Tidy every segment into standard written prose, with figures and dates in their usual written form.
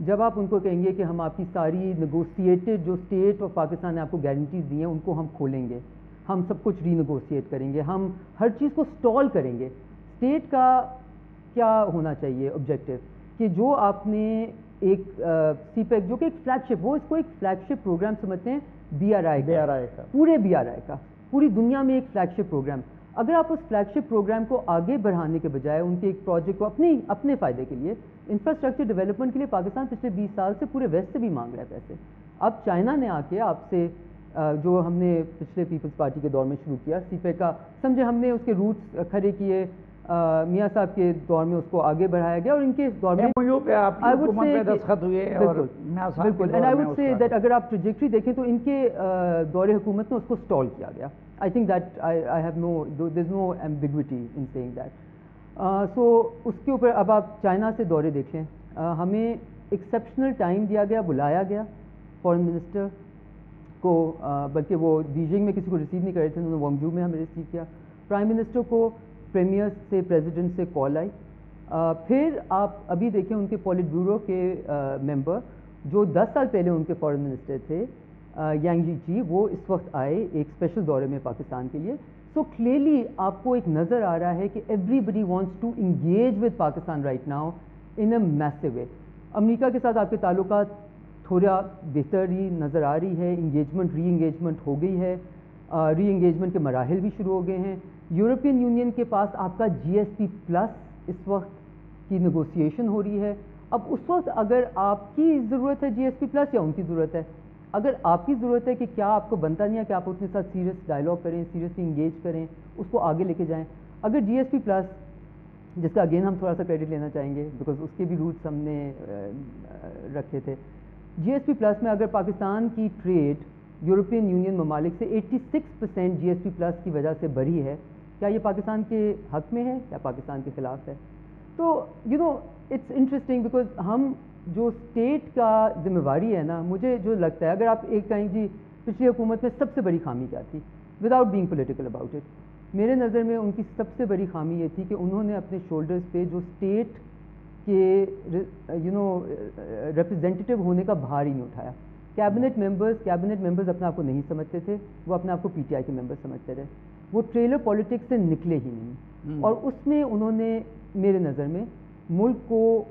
جب آپ ان کو کہیں گے کہ ہم آپ کی ساری نیگوسیٹڈ جو اسٹیٹ اور پاکستان نے آپ کو گارنٹیز دی ہیں ان کو ہم کھولیں گے, ہم سب کچھ ری نیگوسیٹ کریں گے, ہم ہر چیز کو اسٹال کریں گے. اسٹیٹ کا کیا ہونا چاہیے آبجیکٹیو کہ جو آپ نے ایک سی پیک جو کہ ایک فلیگ شپ, وہ اس کو ایک فلیگ شپ پروگرام سمجھتے ہیں BRI کا, پورے BRI کا, پوری دنیا میں ایک فلیگ شپ پروگرام. اگر آپ اس فلیگ شپ پروگرام کو آگے بڑھانے کے بجائے ان کے ایک پروجیکٹ کو اپنے فائدے کے لیے انفراسٹرکچر ڈیولپمنٹ کے لیے, پاکستان پچھلے 20 سال سے پورے ویسٹ سے بھی مانگ رہا ہے پیسے. اب چائنا نے آ کے آپ سے جو ہم نے پچھلے پیپلز پارٹی کے دور میں شروع کیا سی پیک کا, سمجھے ہم نے اس کے روٹس کھڑے کیے, میاں صاحب کے دور میں اس کو آگے بڑھایا گیا, اور ان کے دور میں بالکل. And I would say that اگر آپ ٹریجیکٹری دیکھیں تو ان کے دور حکومت میں اس کو اسٹال کیا گیا. I think that I have there's no ambiguity in saying that. So اس کے اوپر اب آپ چائنا سے دورے دیکھیں, ہمیں ایکسیپشنل ٹائم دیا گیا, بلایا گیا فارن منسٹر کو, بلکہ وہ بیجنگ میں کسی کو ریسیو نہیں کر رہے تھے, انہوں نے وانگجو میں ہمیں ریسیو کیا. پرائم منسٹر کو پریمیئر سے پریزیڈنٹ سے کال آئی. پھر آپ ابھی دیکھیں ان کے پولٹ بیورو کے ممبر جو 10 سال پہلے ان کے فارن منسٹر تھے, یانگ جی, وہ اس وقت آئے ایک اسپیشل دورے میں پاکستان کے لیے. سو کلیئرلی آپ کو ایک نظر آ رہا ہے کہ everybody wants to engage with Pakistan right now in a meso way. امریکہ کے ساتھ آپ کے تعلقات تھوڑا بہتر ہی نظر آ رہی ہے, ری انگیجمنٹ ہو گئی ہے, ری انگیجمنٹ کے مراحل بھی شروع ہو گئے ہیں. یورپین یونین کے پاس آپ کا GSP پلس اس وقت کی نیگوسیشن ہو رہی ہے. اب اس وقت اگر آپ کی ضرورت ہے GSP پلس یا ان کی ضرورت ہے, اگر آپ کی ضرورت ہے کہ کیا آپ کو بنتا نہیں ہے کہ آپ اس کے ساتھ سیریس ڈائلاگ کریں, سیریسلی انگیج کریں, اس کو آگے لے کے جائیں. اگر GSP پلس, جس کا اگین ہم تھوڑا سا کریڈٹ لینا چاہیں گے بیکاز اس کے بھی روٹس ہم نے رکھے تھے, GSP پلس میں اگر پاکستان کی ٹریڈ یورپین یونین ممالک سے 86% GSP پلس کی وجہ سے بڑھی ہے, کیا یہ پاکستان کے حق میں ہے یا پاکستان کے خلاف ہے؟ تو اٹس انٹرسٹنگ بیکاز ہم جو اسٹیٹ کا ذمہ واری ہے نا, مجھے جو لگتا ہے اگر آپ ایک کہیں جی پچھلی حکومت میں سب سے بڑی خامی کیا تھی, without being political about it, میرے نظر میں ان کی سب سے بڑی خامی یہ تھی کہ انہوں نے اپنے شولڈرز پہ جو اسٹیٹ کے ریپرزینٹیو ہونے کا بھار ہی نہیں اٹھایا. کیبنٹ ممبرز اپنے آپ کو نہیں سمجھتے تھے, وہ اپنے آپ کو PTI کے ممبر سمجھتے رہے, وہ ٹریلر پالیٹکس سے نکلے ہی نہیں. اور اس میں انہوں نے میرے نظر میں ملک کو,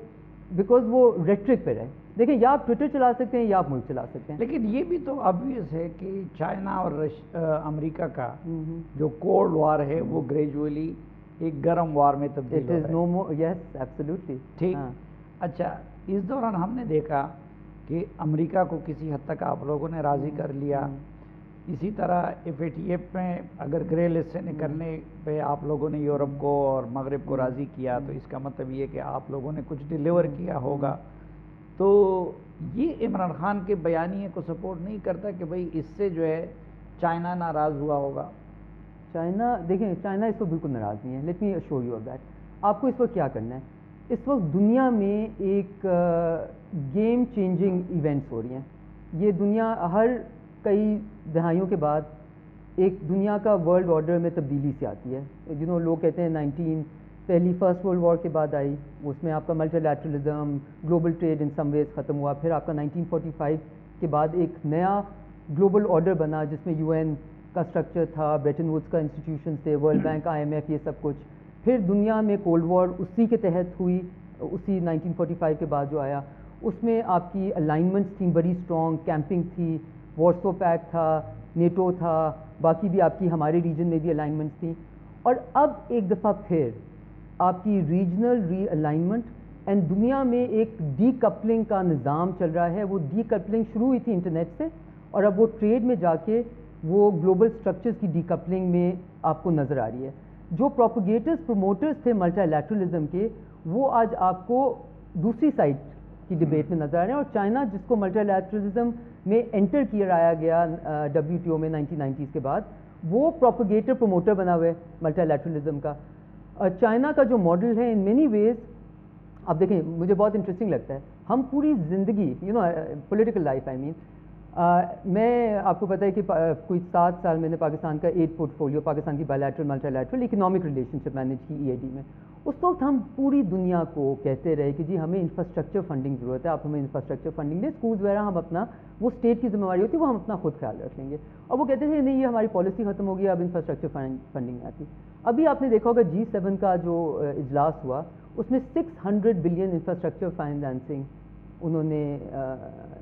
بیکاز وہ ریٹرک پہ رہے, دیکھیں یا آپ ٹویٹر چلا سکتے ہیں یا آپ ملک چلا سکتے ہیں. لیکن یہ بھی تو آبویس ہے کہ چائنا اور امریکہ کا جو کولڈ وار ہے وہ گریجولی ایک گرم وار میں تبدیل ہو رہا ہے. یس ایبسلیوٹلی ٹھیک. اچھا, اس دوران ہم نے دیکھا کہ امریکہ کو کسی حد تک آپ لوگوں نے راضی کر لیا. اسی طرح FATF میں اگر گرے لسٹ سے نکلنے پہ آپ لوگوں نے یورپ کو اور مغرب کو راضی کیا, تو اس کا مطلب یہ کہ آپ لوگوں نے کچھ ڈیلیور کیا ہوگا. تو یہ عمران خان کے بیانیے کو سپورٹ نہیں کرتا کہ بھئی اس سے جو ہے چائنا ناراض ہوا ہوگا؟ چائنا, دیکھیں چائنا اس وقت بالکل ناراض نہیں ہے. Let me assure you of that. آپ کو اس وقت کیا کرنا ہے, اس وقت دنیا میں ایک گیم چینجنگ ایونٹس ہو رہی ہیں. یہ دنیا ہر کئی دہائیوں کے بعد ایک دنیا کا ورلڈ آرڈر میں تبدیلی سے آتی ہے. لوگ کہتے ہیں پہلی فرسٹ ورلڈ وار کے بعد آئی, اس میں آپ کا ملٹی لیٹرلزم, گلوبل ٹریڈ ان سم ویز ختم ہوا. پھر آپ کا 1945 کے بعد ایک نیا گلوبل آرڈر بنا جس میں UN کا اسٹرکچر تھا, بریٹن ووڈس کا انسٹیٹیوشن تھے, ورلڈ بینک, IMF, یہ سب کچھ. پھر دنیا میں کولڈ وار اسی کے تحت ہوئی, اسی 1945 کے بعد جو آیا, اس میں آپ کی الائنمنٹس تھیں بڑی اسٹرانگ, کیمپنگ تھی, وارسو پیکٹ تھا, نیٹو تھا, باقی بھی آپ کی ہمارے ریجن میں بھی الائنمنٹس تھیں. اور اب ایک دفعہ پھر آپ کی ریجنل ری الائنمنٹ اینڈ دنیا میں ایک ڈی کپلنگ کا نظام چل رہا ہے. وہ ڈی کپلنگ شروع ہوئی تھی انٹرنیٹ سے, اور اب وہ ٹریڈ میں جا کے وہ گلوبل سٹرکچرز کی ڈی کپلنگ میں آپ کو نظر آ رہی ہے. جو پروپیگیٹرز پروموٹرز تھے ملٹی لیٹرلزم کے, وہ آج آپ کو دوسری سائڈ کی ڈبیٹ میں نظر آ رہے ہیں. اور چائنا جس کو ملٹی لیٹرلزم میں انٹر کرایا گیا WTO میں 1990s کے بعد, وہ پروپیگیٹر پروموٹر بنا ہوا ہے ملٹی لیٹرلزم کا. چائنا کا جو ماڈل ہے ان مینی ویز, آپ دیکھیں مجھے بہت انٹرسٹنگ لگتا ہے, ہم پوری زندگی پولیٹیکل لائف آئی مین میں آپ کو پتہ ہے کہ کوئی 7 سال میں نے پاکستان کا 8 پورٹفولیو پاکستان کی bilateral multilateral economic relationship manage کی EAD میں. اس وقت ہم پوری دنیا کو کہتے رہے کہ جی ہمیں انفراسٹرکچر فنڈنگ ضرورت ہے, آپ ہمیں انفراسٹرکچر فنڈنگ دیں, اسکولز وغیرہ ہم اپنا, وہ اسٹیٹ کی ذمہ داری ہوتی ہے, وہ ہم اپنا خود خیال رکھ لیں گے. اور وہ کہتے تھے نہیں یہ ہماری پالیسی ختم ہو گئی, اب انفراسٹرکچر فنڈنگ نہیں آتی. ابھی آپ نے دیکھا ہوگا G7 کا جو اجلاس ہوا اس میں 600 بلین انفراسٹرکچر فائنانسنگ انہوں نے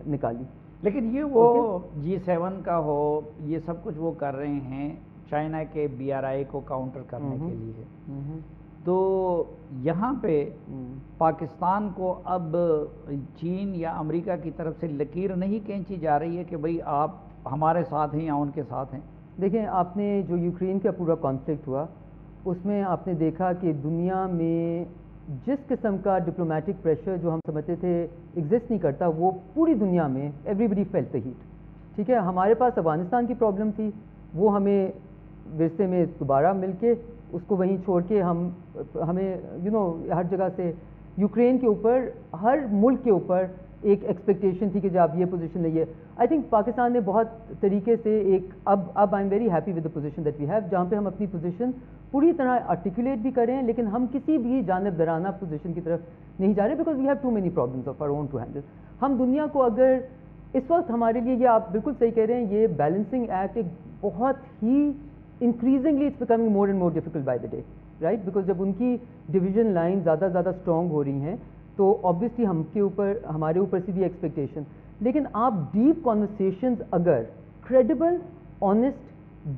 نکالی. لیکن یہ وہ G7 کا ہو, یہ سب کچھ وہ کر رہے ہیں چائنا کے BRI کو کاؤنٹر کرنے کے لیے. تو یہاں پہ پاکستان کو اب چین یا امریکہ کی طرف سے لکیر نہیں کھینچی جا رہی ہے کہ بھئی آپ ہمارے ساتھ ہیں یا ان کے ساتھ ہیں؟ دیکھیں آپ نے جو یوکرین کا پورا کانفلکٹ ہوا اس میں آپ نے دیکھا کہ دنیا میں جس قسم کا ڈپلومیٹک پریشر جو ہم سمجھتے تھے ایگزسٹ نہیں کرتا, وہ پوری دنیا میں everybody felt the heat. ٹھیک ہے, ہمارے پاس افغانستان کی پرابلم تھی, وہ ہمیں ورثے میں دوبارہ مل کے اس کو وہیں چھوڑ کے ہمیں ہر جگہ سے یوکرین کے اوپر, ہر ملک کے اوپر ایک ایکسپیکٹیشن تھی کہ جب آپ یہ پوزیشن لئیے. آئی تھنک پاکستان نے بہت طریقے سے ایک اب I am very happy with the position that we have, جہاں پہ ہم اپنی پوزیشن پوری طرح آرٹیکولیٹ بھی کریں لیکن ہم کسی بھی جانب درانہ پوزیشن کی طرف نہیں جا رہے, because we have too many problems of our own to handle. ہم دنیا کو اگر اس وقت ہمارے لیے, یہ آپ بالکل صحیح کہہ رہے ہیں, یہ بیلنسنگ ایکٹ ایک بہت ہی increasingly it's becoming more and more difficult by the day, right, because جب ان کی ڈویژن لائن زیادہ اسٹرانگ ہو رہی ہیں تو آبویسلی ہمارے اوپر سے بھی ایکسپیکٹیشن. لیکن آپ ڈیپ کانورسیشنز اگر credible, honest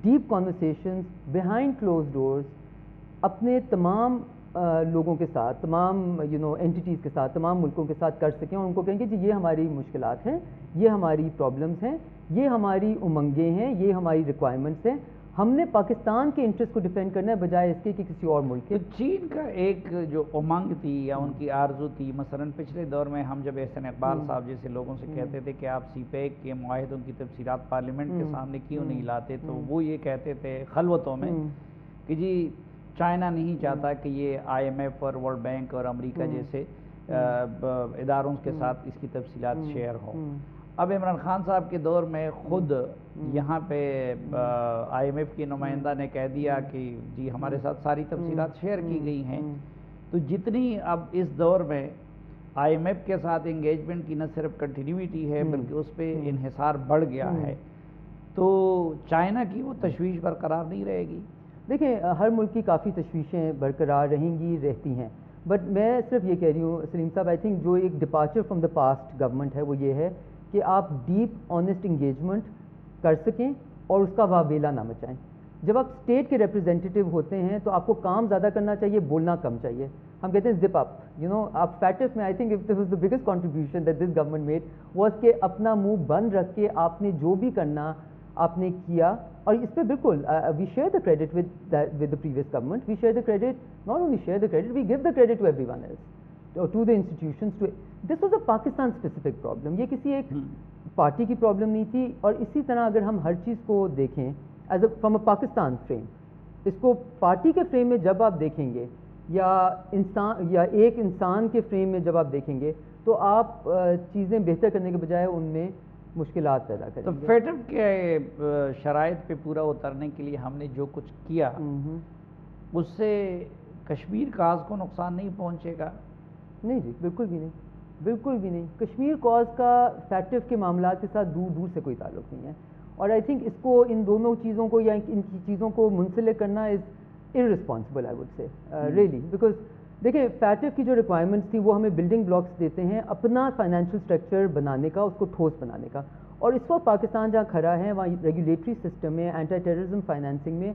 deep conversations behind closed doors اپنے تمام لوگوں کے ساتھ, تمام اینٹیٹیز کے ساتھ, تمام ملکوں کے ساتھ کر سکیں اور ان کو کہیں کہ جی یہ ہماری مشکلات ہیں, یہ ہماری پرابلمس ہیں, یہ ہماری امنگیں ہیں, یہ ہماری ریکوائرمنٹس ہیں, ہم نے پاکستان کے انٹرسٹ کو ڈیفینڈ کرنا ہے بجائے اس کے کہ کسی اور ملک کے. چین کا ایک جو امنگ تھی یا ان کی آرزو تھی, مثلا پچھلے دور میں ہم جب احسن اقبال صاحب جیسے لوگوں سے کہتے تھے کہ آپ CPEC کے معاہدوں کی تفصیلات پارلیمنٹ کے سامنے کیوں نہیں لاتے, تو وہ یہ کہتے تھے خلوتوں میں کہ جی چائنا نہیں چاہتا کہ یہ IMF اور ورلڈ بینک اور امریکہ جیسے اداروں کے ساتھ اس کی تفصیلات شیئر ہوں. اب عمران خان صاحب کے دور میں خود یہاں پہ IMF کی نمائندہ نے کہہ دیا کہ جی ہمارے ساتھ ساری تفصیلات شیئر کی گئی ہیں. تو جتنی اب اس دور میں IMF کے ساتھ انگیجمنٹ کی نہ صرف کنٹینیوٹی ہے بلکہ اس پہ انحصار بڑھ گیا ہے, تو چائنا کی وہ تشویش برقرار نہیں رہے گی؟ دیکھیں ہر ملک کی کافی تشویشیں برقرار رہیں گی, رہتی ہیں, بٹ میں صرف یہ کہہ رہی ہوں سلیم صاحب, آئی تھنک جو ایک departure from the past government ہے وہ یہ ہے کہ آپ ڈیپ آنیسٹ انگیجمنٹ کر سکیں اور اس کا واویلا نہ مچائیں. جب آپ اسٹیٹ کے ریپرزینٹیو ہوتے ہیں تو آپ کو کام زیادہ کرنا چاہیے, بولنا کم چاہیے. ہم کہتے ہیں زپ اپ, آپ فیٹف میں, I think this was the biggest contribution that this government made was کہ اپنا منہ بند رکھ کے آپ نے جو بھی کرنا آپ نے کیا. اور اس پہ بالکل we share the credit with the previous government, we share the credit, not only share the credit, we give the credit to everyone else, to the institutions. This was a Pakistan specific problem, یہ کسی ایک party کی problem نہیں تھی. اور اسی طرح اگر ہم ہر چیز کو دیکھیں as a from a Pakistan frame, اس کو پارٹی کے فریم میں جب آپ دیکھیں گے یا ایک انسان کے فریم میں جب آپ دیکھیں گے تو آپ چیزیں بہتر کرنے کے بجائے ان میں مشکلات پیدا کریں. تو فیٹف کے شرائط پہ پورا اترنے کے لیے ہم نے جو کچھ کیا اس سے کشمیر کاز کو نقصان نہیں پہنچے گا؟ نہیں جی, بالکل بھی نہیں, بالکل بھی نہیں. کشمیر کاز کا فیٹف کے معاملات کے ساتھ دور دور سے کوئی تعلق نہیں ہے. اور آئی تھنک اس کو, ان دونوں چیزوں کو یا ان کی چیزوں کو منسلک کرنا از irresponsible I would say really, because دیکھیں فیٹف کی جو ریکوائرمنٹس تھیں وہ ہمیں بلڈنگ بلاکس دیتے ہیں اپنا فائنینشیل اسٹرکچر بنانے کا, اس کو ٹھوس بنانے کا. اور اس وقت پاکستان جہاں کھڑا ہے وہاں ریگولیٹری سسٹم میں, اینٹی ٹیررزم فائنینسنگ میں,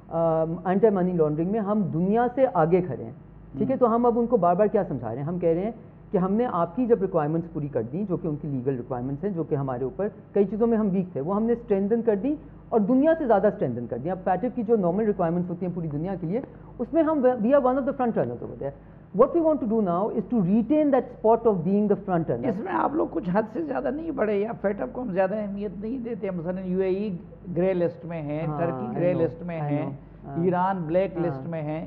اینٹی منی لانڈرنگ میں ہم دنیا سے آگے کھڑے ہیں. ٹھیک ہے, تو ہم اب ان کو بار بار کیا سمجھا رہے ہیں, ہم کہہ رہے ہیں کہ ہم نے آپ کی جب ریکوائرمنٹس پوری کر دیں جو کہ ان کی لیگل ریکوائرمنٹس ہیں, جو کہ ہمارے اوپر کئی چیزوں میں ہم ویک تھے, وہ ہم نے اسٹرینتھن کر دی اور دنیا سے زیادہ اسٹرینتھن کر دیں. اب فیٹف کی جو نارمل ریکوائرمنٹس ہوتی ہیں پوری دنیا کے لیے, اس میں ہم we are one of the front runners over there. What we want to do now is to retain that spot of being the front runner. اس میں آپ لوگ کچھ حد سے زیادہ نہیں بڑھے یا فیٹف کو ہم زیادہ اہمیت نہیں دیتے؟ مثلا UAE گرے لسٹ میں ہیں, ٹرکی گرے لسٹ میں ہیں, ایران بلیک لسٹ میں ہیں.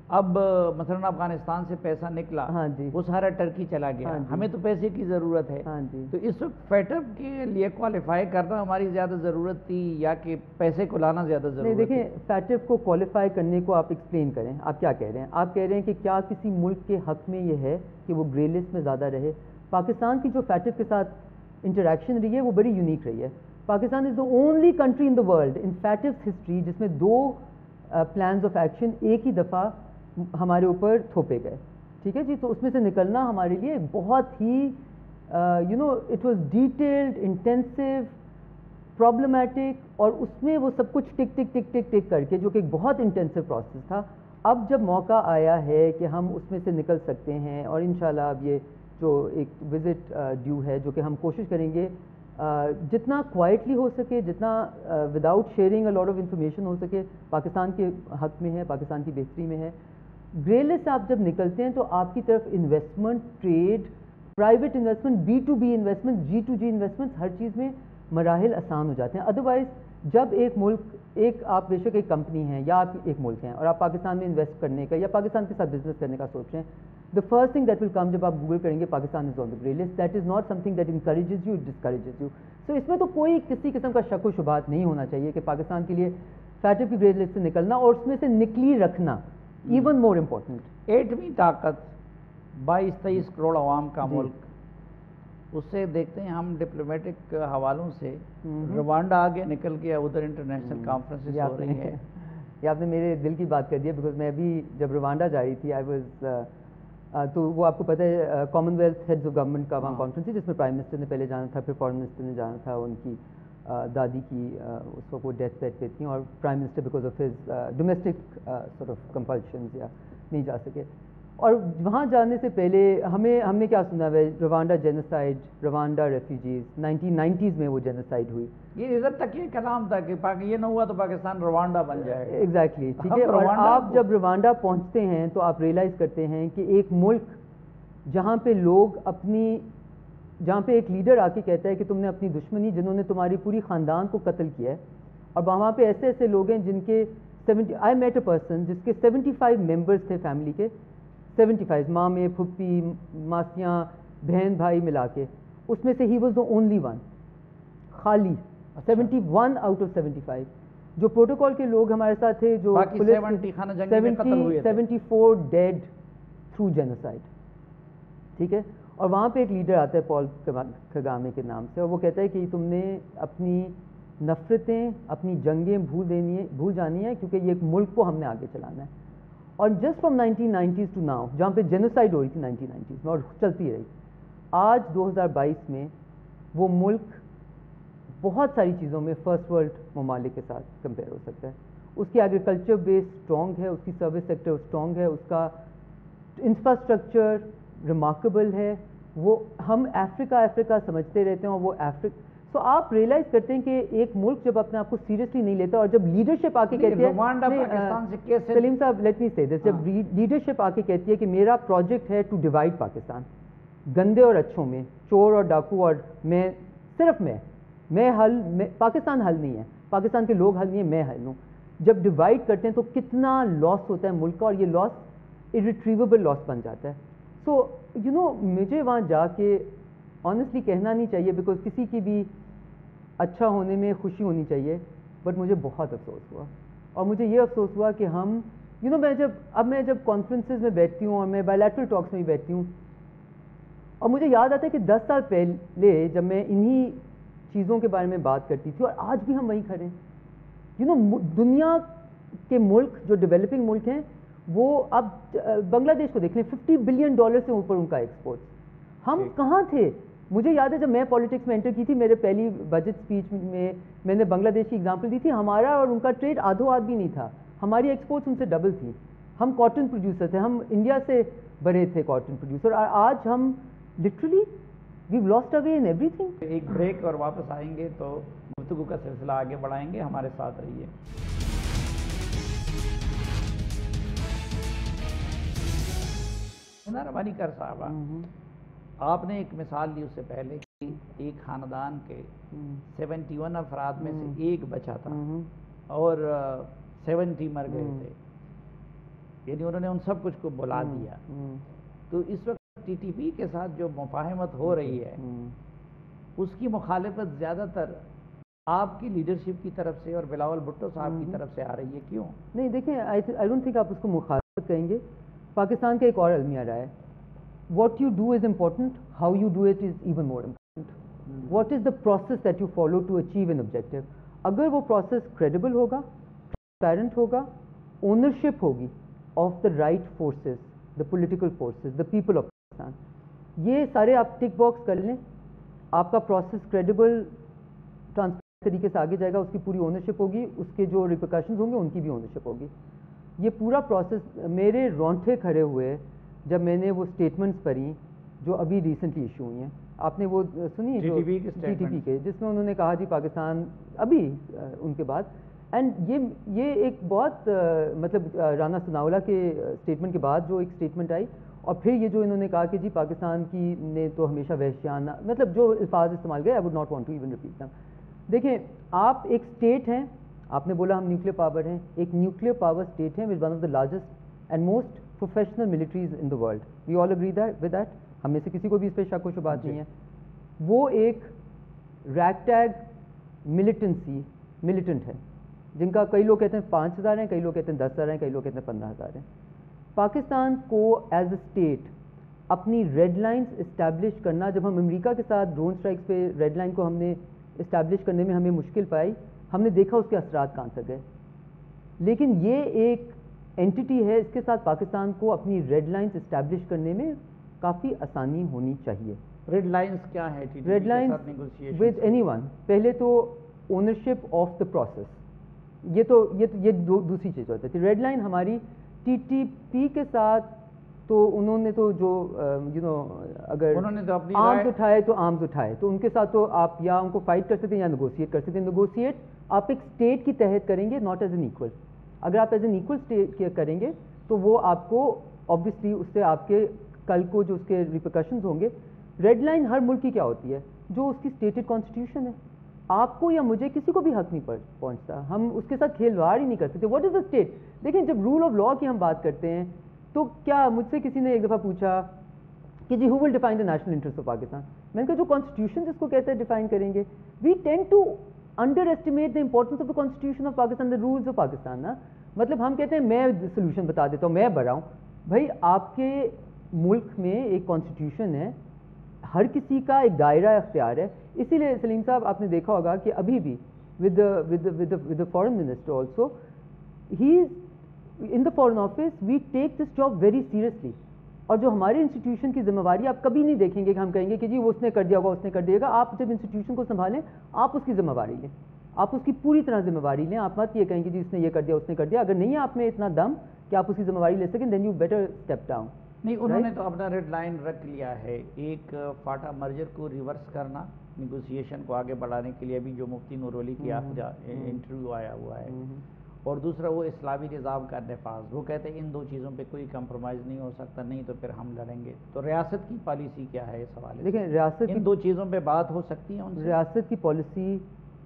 اب مثلا افغانستان سے پیسہ نکلا، ہاں جی، وہ سارا ٹرکی چلا گیا، ہاں جی، ہمیں تو پیسے کی ضرورت ہے، ہاں جی، تو اس وقت فیٹف کے لیے کوالیفائی کرنا ہماری زیادہ ضرورت تھی یا کہ پیسے کو لانا زیادہ نہیں ضرورت دیکھیں، ہے؟ فیٹف کو کوالیفائی کرنے کو آپ ایکسپلین کریں، آپ کیا کہہ رہے ہیں؟ آپ کہہ رہے ہیں کہ کیا کسی ملک کے حق میں یہ ہے کہ وہ گرے لسٹ میں زیادہ رہے؟ پاکستان کی جو فیٹف کے ساتھ انٹریکشن رہی ہے وہ بڑی یونیک رہی ہے. Pakistan is the only country in the world in FATF's history جس میں 2 پلانز آف ایکشن ایک ہی دفعہ ہمارے اوپر تھوپے گئے. ٹھیک ہے جی، تو اس میں سے نکلنا ہمارے لیے بہت ہی it was detailed, intensive, problematic, اور اس میں وہ سب کچھ ٹک ٹک ٹک ٹک ٹک کر کے، جو کہ ایک بہت انٹینسو پروسیس تھا. اب جب موقع آیا ہے کہ ہم اس میں سے نکل سکتے ہیں، اور انشاءاللہ اب یہ جو ایک وزٹ ڈیو ہے، جو کہ ہم کوشش کریں گے جتنا کوائٹلی ہو سکے، جتنا without sharing a lot of information ہو سکے، پاکستان کے حق میں ہے، پاکستان کی بہتری میں ہے. گرے لسٹ سے آپ جب نکلتے ہیں تو آپ کی طرف investment, trade, private investment, B2B investment, G2G investment, ہر چیز میں مراحل آسان ہو جاتے ہیں. ادروائز جب ایک ملک، آپ بے شک ایک کمپنی ہیں یا آپ ایک ملک ہیں اور آپ پاکستان میں انویسٹ کرنے کا یا پاکستان کے ساتھ بزنس کرنے کا سوچ رہے ہیں، the first thing that will come جب آپ گوگل کریں گے Pakistan is on the grey list. That is not something that encourages you, it discourages you. So اس میں تو کوئی کسی قسم کا شک و شبہات نہیں ہونا چاہیے کہ پاکستان کے لیے فیٹف کی گرے لسٹ سے نکلنا اور اس میں سے نکلی رکھنا ایون مور امپورٹنٹ. ایٹمی طاقت، 22-23 کروڑ عوام کا ملک، اس سے دیکھتے ہیں ہم ڈپلومیٹک حوالوں سے روانڈا آگے نکل گیا، ادھر انٹرنیشنل کانفرنسز ہو رہی ہے. یہ آپ نے میرے دل کی بات کر دی ہے، بیکاز میں ابھی جب روانڈا جا رہی تھی آئی واز تو وہ آپ کو پتہ ہے common wealth heads of government کا وہاں کانفرنس تھی، جس میں پرائم منسٹر نے پہلے جانا تھا، پھر فارن منسٹر نے جانا تھا. ان کی دادی کی اس وقت وہ ڈیتھ بیڈ پہ تھیں، اور prime minister because of his domestic sort of compulsions یا نہیں جا سکے. اور وہاں جانے سے پہلے ہم نے کیا سنا ہے، Rwanda genocide, Rwanda refugees, 1990s میں وہ جینوسائڈ ہوئی. یہ ادھر تک یہ کلام تھا کہ یہ نہ ہوا تو پاکستان روانڈا بن جائے گا. ایگزیکٹلی، ٹھیک ہے. اور آپ جب روانڈا پہنچتے ہیں تو آپ ریئلائز کرتے ہیں کہ ایک ملک جہاں پہ جہاں پہ ایک لیڈر آ کے کہتا ہے کہ تم نے اپنی دشمنی، جنہوں نے تمہاری پوری خاندان کو قتل کیا ہے، اور وہاں پہ ایسے ایسے لوگ ہیں جن کے آئی میٹ اے پرسن جس کے 75 ممبرس تھے فیملی کے، 75 مامے، پھپھی، ماسیاں، بہن بھائی ملا کے، اس میں سے he was the only one, خالی 71 آؤٹ آف 75. جو پروٹوکول کے لوگ ہمارے ساتھ تھے، جو 74 ڈیڈ تھرو جینوسائڈ. ٹھیک ہے. اور وہاں پہ ایک لیڈر آتا ہے پال کگامے کے نام سے، اور وہ کہتا ہے کہ تم نے اپنی نفرتیں، اپنی جنگیں بھول جانی ہے، کیونکہ یہ ایک ملک کو ہم نے آگے چلانا ہے. اور just from 1990s to now, جہاں پہ جینوسائڈ ہو رہی تھی 1990s میں اور چلتی رہی، آج 2022 میں وہ ملک بہت ساری چیزوں میں فرسٹ ورلڈ ممالک کے ساتھ کمپیئر ہو سکتا ہے. اس کی ایگریکلچر بیس اسٹرانگ ہے، اس کی سروس سیکٹر اسٹرانگ ہے، اس کا انفراسٹرکچر ریمارکیبل ہے. وہ ہم افریقہ سمجھتے رہتے ہیں، اور وہ سو آپ ریئلائز کرتے ہیں کہ ایک ملک جب اپنے آپ کو سیریسلی نہیں لیتا، اور جب لیڈرشپ آ کے کہتی ہے، سلیم صاحب لیٹ می سے دس، جب لیڈرشپ آ کے کہتی ہے کہ میرا پروجیکٹ ہے ٹو ڈیوائڈ پاکستان، گندے اور اچھوں میں، چور اور ڈاکو، اور صرف پاکستان حل نہیں ہے، پاکستان کے لوگ حل نہیں ہیں، میں حل ہوں. جب ڈیوائڈ کرتے ہیں تو کتنا لاس ہوتا ہے ملک کا، اور یہ لاس irretrievable لاس بن جاتا ہے. سو مجھے وہاں جا کے آنیسٹلی کہنا نہیں چاہیے، بیکاز کسی کی بھی اچھا ہونے میں خوشی ہونی چاہیے، بٹ مجھے بہت افسوس ہوا. اور مجھے یہ افسوس ہوا کہ ہم میں جب کانفرنسز میں بیٹھتی ہوں اور میں بائیلیٹرل ٹاکس میں بھی بیٹھتی ہوں، اور مجھے یاد آتا ہے کہ 10 سال پہلے جب میں انہی چیزوں کے بارے میں بات کرتی تھی، اور آج بھی ہم وہیں کھڑے ہیں. دنیا کے ملک جو ڈیولپنگ ملک ہیں، وہ اب بنگلہ دیش کو دیکھ لیں، $50 بلین سے اوپر ان کا ایکسپورٹ. ہم کہاں تھے؟ مجھے یاد ہے جب میں پالیٹکس میں انٹر کی تھی، میرے پہلی بجٹ اسپیچ میں نے بنگلہ دیش کی ایگزامپل دی تھی. ہمارا اور ان کا ٹریڈ آدھو آدھ بھی نہیں تھا، ہماری ایکسپورٹس ان سے ڈبل تھی. ہم کاٹن پروڈیوسر تھے، ہم انڈیا سے بڑے تھے کاٹن پروڈیوسر، اور آج ہم literally we've lost our way in everything. ایک بریک اور واپس آئیں گے تو گفتگو کا سلسلہ آگے بڑھائیں گے. ہمارے ساتھ رہیے. ربانی کر صاحبہ، آپ نے ایک مثال دی اس سے پہلے کہ ایک خاندان کے 71 افراد میں سے ایک بچا تھا اور 70 مر گئے تھے. یعنی انہوں نے ان سب کچھ کو بلا دیا. تو اس وقت ٹی ٹی پی کے ساتھ جو مفاہمت ہو رہی ہے اس کی مخالفت زیادہ تر آپ کی لیڈرشپ کی طرف سے اور بلاول بھٹو صاحب کی طرف سے آ رہی ہے. کیوں؟ نہیں دیکھیں، آئی ڈونٹ تھنک آپ اس کو مخالفت کہیں گے. پاکستان کا ایک اور المیہ رہا ہے، what you do is important, how you do it is even more important. What is the process that you follow to achieve an objective. اگر وہ پروسیس کریڈیبل ہوگا، ٹرانسپیرنٹ ہوگا، اونرشپ ہوگی of the right forces, the political forces, the people of Pakistan, یہ سارے آپ ٹک box کر لیں، آپ کا پروسیس کریڈیبل ٹرانسپیرنٹ طریقے سے آگے جائے گا، اس کی پوری اونرشپ ہوگی، اس کے جو ریپرکشنز ہوں گے ان کی بھی اونرشپ ہوگی. یہ پورا پروسیس میرے رونٹے کھڑے ہوئے جب میں نے وہ اسٹیٹمنٹس پڑھی جو ابھی ریسنٹلی ایشو ہوئی ہیں. آپ نے وہ سنی جی ٹی پی کے، جس میں انہوں نے کہا جی پاکستان ابھی ان کے بعد، اینڈ یہ ایک بہت مطلب رانا ثناءاللہ کے اسٹیٹمنٹ کے بعد جو ایک اسٹیٹمنٹ آئی، اور پھر یہ جو انہوں نے کہا کہ جی پاکستان کی نے تو ہمیشہ وحشیانہ، مطلب جو الفاظ استعمال گئے، I would not want to even repeat them. دیکھیں آپ ایک اسٹیٹ ہیں، آپ نے بولا ہم نیوکلیر پاور ہیں، ایک نیوکلیر پاور اسٹیٹ ہے، which one of the largest and most professional militaries in the world. We all agree with that, ہم میں سے کسی کو بھی اس پہ شک و شبہات نہیں ہے. وہ ایک ریگ ٹیگ ملیٹنٹ ہے، جن کا کئی لوگ کہتے ہیں 5,000 ہیں، کئی لوگ کہتے ہیں 10,000 ہیں، کئی لوگ کہتے ہیں 15,000 ہیں. پاکستان کو ایز اے اسٹیٹ اپنی ریڈ لائنز اسٹیبلش کرنا، جب ہم امریکہ کے ساتھ ڈرون اسٹرائکس پہ ریڈ لائن کو ہم نے اسٹیبلش کرنے میں ہمیں مشکل پائی، ہم نے دیکھا اس کے اثرات کہاں تک گئے. لیکن یہ ایک اینٹی ہے، اس کے ساتھ پاکستان کو اپنی ریڈ لائنز اسٹیبلش کرنے میں کافی آسانی ہونی چاہیے. ریڈ لائنز کیا ہے؟ Red lines with anyone, پہلے تو اونرشپ آف دا پروسیس، یہ دوسری چیز ہوتی تھی. ریڈ لائن ہماری ٹی ٹی پی کے ساتھ، تو انہوں نے تو جو اگر آرمز اٹھائے تو آرمز اٹھائے، تو ان کے ساتھ تو آپ یا ان کو فائٹ کر سکتے ہیں یا نیگوشیٹ کر سکتے ہیں. نیگوشیٹ آپ ایک اسٹیٹ کی تحت کریں گے، ناٹ ایز این ایکول. اگر آپ ایز این ایکول اسٹیٹ کریں گے تو وہ آپ کو آبویسلی اس سے آپ کے کل کو جو اس کے ریپرکشنز ہوں گے. ریڈ لائن ہر ملک کی کیا ہوتی ہے؟ جو اس کی اسٹیٹڈ کانسٹیٹیوشن ہے. آپ کو یا مجھے کسی کو بھی حق نہیں پہنچتا، ہم اس کے ساتھ کھیلواڑ ہی نہیں کر سکتے. What is the state? دیکھیں جب رول آف لا کی ہم بات کرتے ہیں تو کیا مجھ سے کسی نے ایک دفعہ پوچھا کہ جی who will define the national interest of Pakistan. میں نے کہا جو کانسٹیٹیوشن جس کو کہتے ہیں ڈیفائن کریں گے. We tend to underestimate the importance of the constitution of Pakistan, the rules of Pakistan نا. مطلب ہم کہتے ہیں میں سولوشن بتا دیتا ہوں، میں بڑا ہوں. بھائی آپ کے ملک میں ایک کانسٹیٹیوشن ہے، ہر کسی کا ایک دائرہ اختیار ہے. اسی لیے سلیم صاحب آپ نے دیکھا ہوگا کہ ابھی بھی with the foreign minister also, he is in the foreign office, we take this job very seriously. اور جو ہمارے انسٹیٹیوشن کی ذمہ داری آپ کبھی نہیں دیکھیں گے کہ ہم کہیں گے کہ جی وہ اس نے کر دیا ہوگا، اس نے کر دیا گا. آپ جب انسٹیٹیوشن کو سنبھالیں آپ اس کی ذمہ داری لیں، آپ اس کی پوری طرح ذمہ داری لیں. آپ مت یہ کہیں گے جی اس نے یہ کر دیا، اس نے کر دیا. اگر نہیں ہے آپ میں اتنا دم کہ آپ اس کی ذمہ داری لے سکیں، then you better step down. نہیں، انہوں نے تو اپنا ریڈ لائن رکھ لیا ہے، ایک فاٹا مرجر کو ریورس کرنا، نیگوسیشن کو آگے بڑھانے کے لیے ابھی جو مفتی نور ولی کی انٹرویو آیا ہوا ہے، اور دوسرا وہ اسلامی نظام کا نفاذ. وہ کہتے ہیں ان دو چیزوں پہ کوئی کمپرومائز نہیں ہو سکتا، نہیں تو پھر ہم لڑیں گے. تو ریاست کی پالیسی کیا ہے اس حوالے سے؟ دیکھیں ریاست ان دو چیزوں پہ بات ہو سکتی ہے ان سے؟ ریاست کی پالیسی